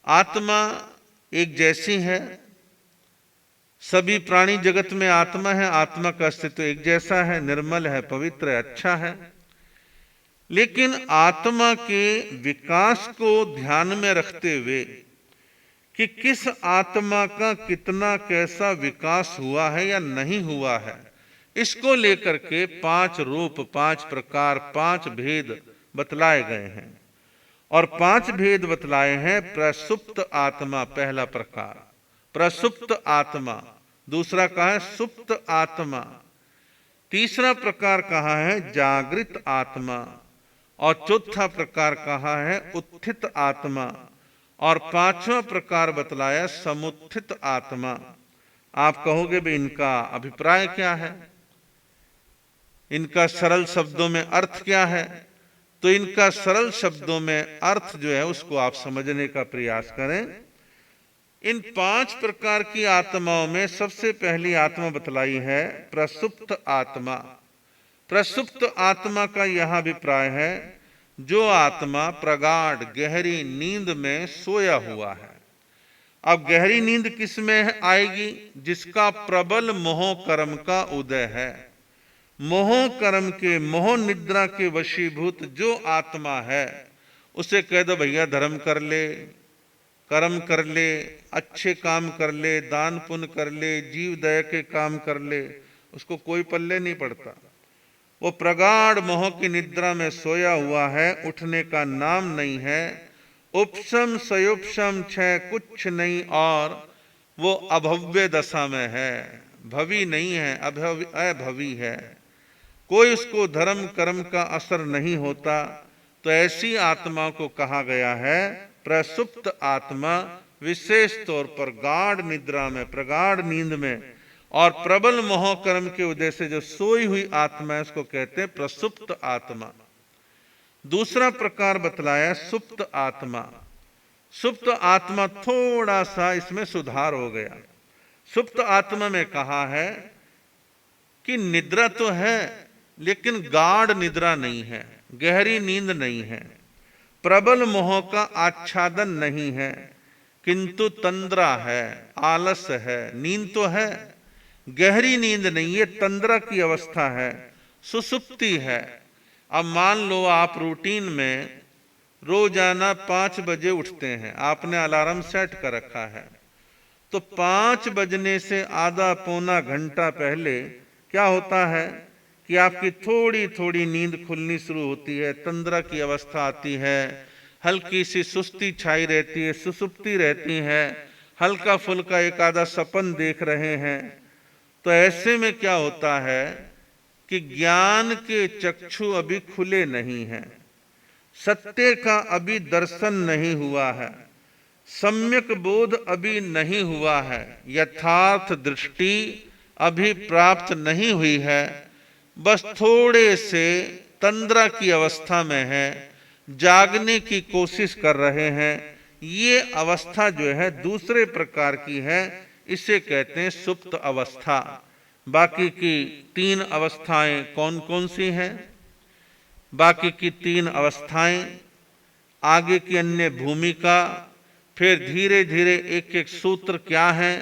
Speaker 4: आत्मा एक जैसी है। सभी प्राणी जगत में आत्मा है, आत्मा का अस्तित्व एक जैसा है, निर्मल है, पवित्र है, अच्छा है। लेकिन आत्मा के विकास को ध्यान में रखते हुए कि किस आत्मा का कितना कैसा विकास हुआ है या नहीं हुआ है, इसको लेकर के 5 रूप, 5 प्रकार, 5 भेद बतलाए गए हैं। और 5 भेद बतलाए हैं। प्रसुप्त आत्मा पहला प्रकार, प्रसुप्त आत्मा। दूसरा कहा है सुप्त आत्मा। तीसरा प्रकार कहा है जागृत आत्मा। और चौथा प्रकार कहा है उत्थित आत्मा। और 5वां प्रकार बतलाया समुत्थित आत्मा। आप कहोगे भी इनका अभिप्राय क्या है, इनका सरल शब्दों में अर्थ क्या है? तो इनका सरल शब्दों में अर्थ जो है उसको आप समझने का प्रयास करें। इन 5 प्रकार की आत्माओं में सबसे पहली आत्मा बतलाई है प्रसुप्त आत्मा। प्रसुप्त आत्मा का यह अभिप्राय है जो आत्मा प्रगाढ़ गहरी नींद में सोया हुआ है। अब गहरी नींद किस में आएगी? जिसका प्रबल मोह कर्म का उदय है। मोह कर्म के, मोह निद्रा के वशीभूत जो आत्मा है उसे कह दो भैया धर्म कर ले, कर्म कर ले, अच्छे काम कर ले, दान पुण्य कर ले, जीव दया के काम कर ले, उसको कोई पल्ले नहीं पड़ता। वो प्रगाढ़ मोह की निद्रा में सोया हुआ है, उठने का नाम नहीं है। उपशम सयुपशम छह कुछ नहीं, और वो अभव्य दशा में है, भवी नहीं है, अभवी है। कोई उसको धर्म कर्म का असर नहीं होता। तो ऐसी आत्मा को कहा गया है प्रसुप्त आत्मा। विशेष तौर पर गाढ़ निद्रा में, प्रगाढ़ नींद में और प्रबल मोह कर्म के उदय से जो सोई हुई आत्मा है उसको कहते हैं प्रसुप्त आत्मा। दूसरा प्रकार बतलाया सुप्त आत्मा। सुप्त आत्मा थोड़ा सा इसमें सुधार हो गया। सुप्त आत्मा में कहा है कि निद्रा तो है लेकिन गाढ़ निद्रा नहीं है, गहरी नींद नहीं है, प्रबल मोह का आच्छादन नहीं है, किंतु तंद्रा है, आलस है। नींद तो है, गहरी नींद नहीं है, तंद्रा की अवस्था है, सुसुप्ति है। अब मान लो आप रूटीन में रोजाना 5 बजे उठते हैं, आपने अलार्म सेट कर रखा है, तो 5 बजने से आधा पौना घंटा पहले क्या होता है कि आपकी थोड़ी थोड़ी नींद खुलनी शुरू होती है, तंद्रा की अवस्था आती है, हल्की सी सुस्ती छाई रहती है, सुसुप्ति रहती है, हल्का फुल्का एक आधा सपन देख रहे हैं। तो ऐसे में क्या होता है कि ज्ञान के चक्षु अभी खुले नहीं हैं, सत्य का अभी दर्शन नहीं हुआ है, सम्यक बोध अभी नहीं हुआ है, यथार्थ दृष्टि अभी प्राप्त नहीं हुई है, बस थोड़े से तंद्रा की अवस्था में है, जागने की कोशिश कर रहे हैं। ये अवस्था जो है दूसरे प्रकार की है, इसे कहते हैं सुप्त अवस्था। बाकी की 3 अवस्थाएं कौन कौन सी हैं? बाकी की 3 अवस्थाएं, आगे की अन्य भूमिका, फिर धीरे धीरे एक एक सूत्र क्या है,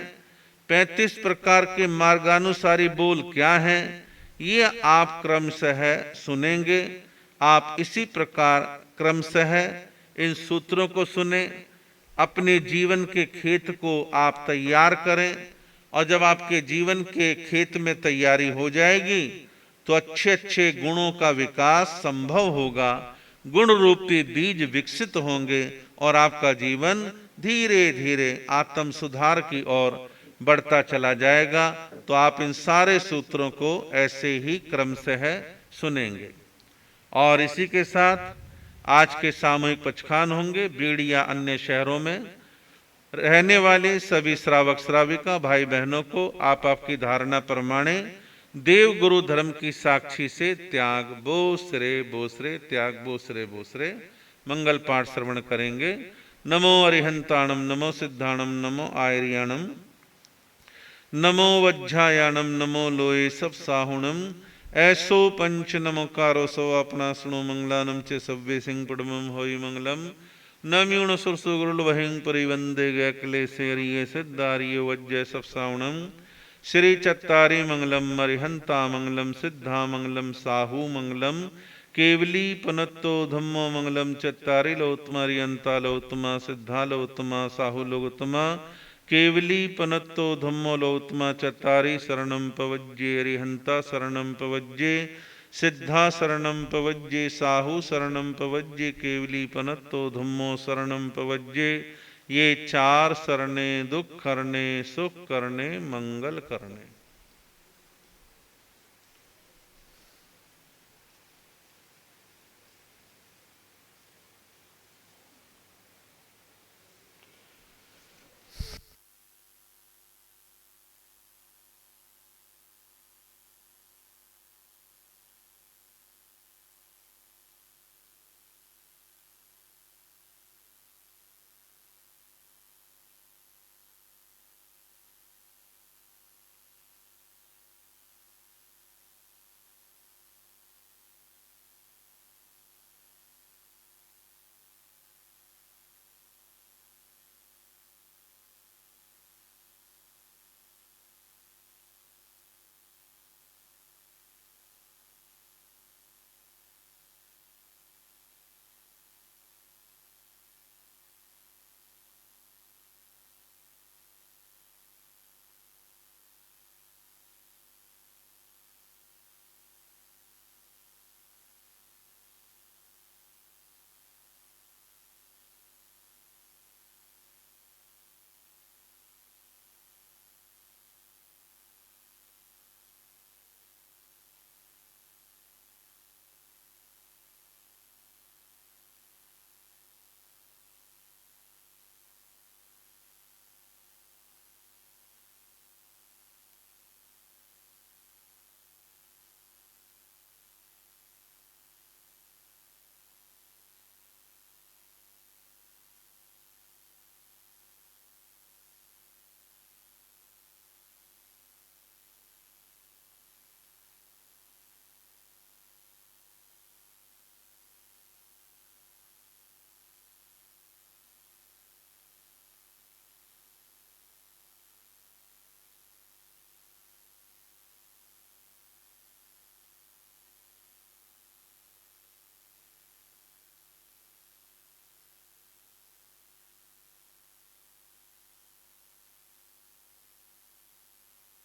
Speaker 4: 35 प्रकार के मार्गानुसारी बोल क्या हैं, ये आप क्रमशः सुनेंगे। आप इसी प्रकार क्रमशः इन सूत्रों को सुने, अपने जीवन के खेत को आप तैयार करें, और जब आपके जीवन के खेत में तैयारी हो जाएगी तो अच्छे अच्छे गुणों का विकास संभव होगा, गुण रूपी बीज विकसित होंगे और आपका जीवन धीरे धीरे आत्म सुधार की ओर बढ़ता चला जाएगा। तो आप इन सारे सूत्रों को ऐसे ही क्रमशः सुनेंगे। और इसी के साथ आज के सामूहिक पचखान होंगे। बीड़ या अन्य शहरों में रहने वाले सभी श्रावक श्राविका भाई बहनों को आप आपकी धारणा प्रमाणे देव गुरु धर्म की साक्षी से त्याग बोसरे बोसरे, त्याग बोसरे बोसरे मंगल पाठ श्रवण करेंगे। नमो अरिहंताणम, नमो सिद्धाणम, नमो आयरियाणम, नमो वज्झायाणम, नमो लोये सब साहुणम। ऐसो पंच नमोकारो सो अपना सुनो मंगलानम चे सव्य सिंह पड़मम होई मंगलम। नम्यूण सुरसु गुरुल वहिं परिवंदे गय क्लेशे रिये सिद्धारियो वज्जय सब साहुणम। श्री चत्तारी मंगलम, अरिहंता मंगलम, सिद्धा मंगलम, साहू मंगलम, केवली पनत्तो धम्मो मंगलम। चत्तारी लोत्तमा, अरिहंता लोत्तमा, सिद्धा लोत्तमा, साहू लोत्तमा, केवली पनत्तो धम्मो लोत्तमा। चत्तारी शरणम पवज्ये, अरिहंता शरणम पवज्ये, सिद्धा शरणम पवज्ये साहू शरणम पवज्ये केवली पनत्तो धम्मो शरणम पवज्ये। ये चार शरणे दुख करने सुख करने मंगल करने।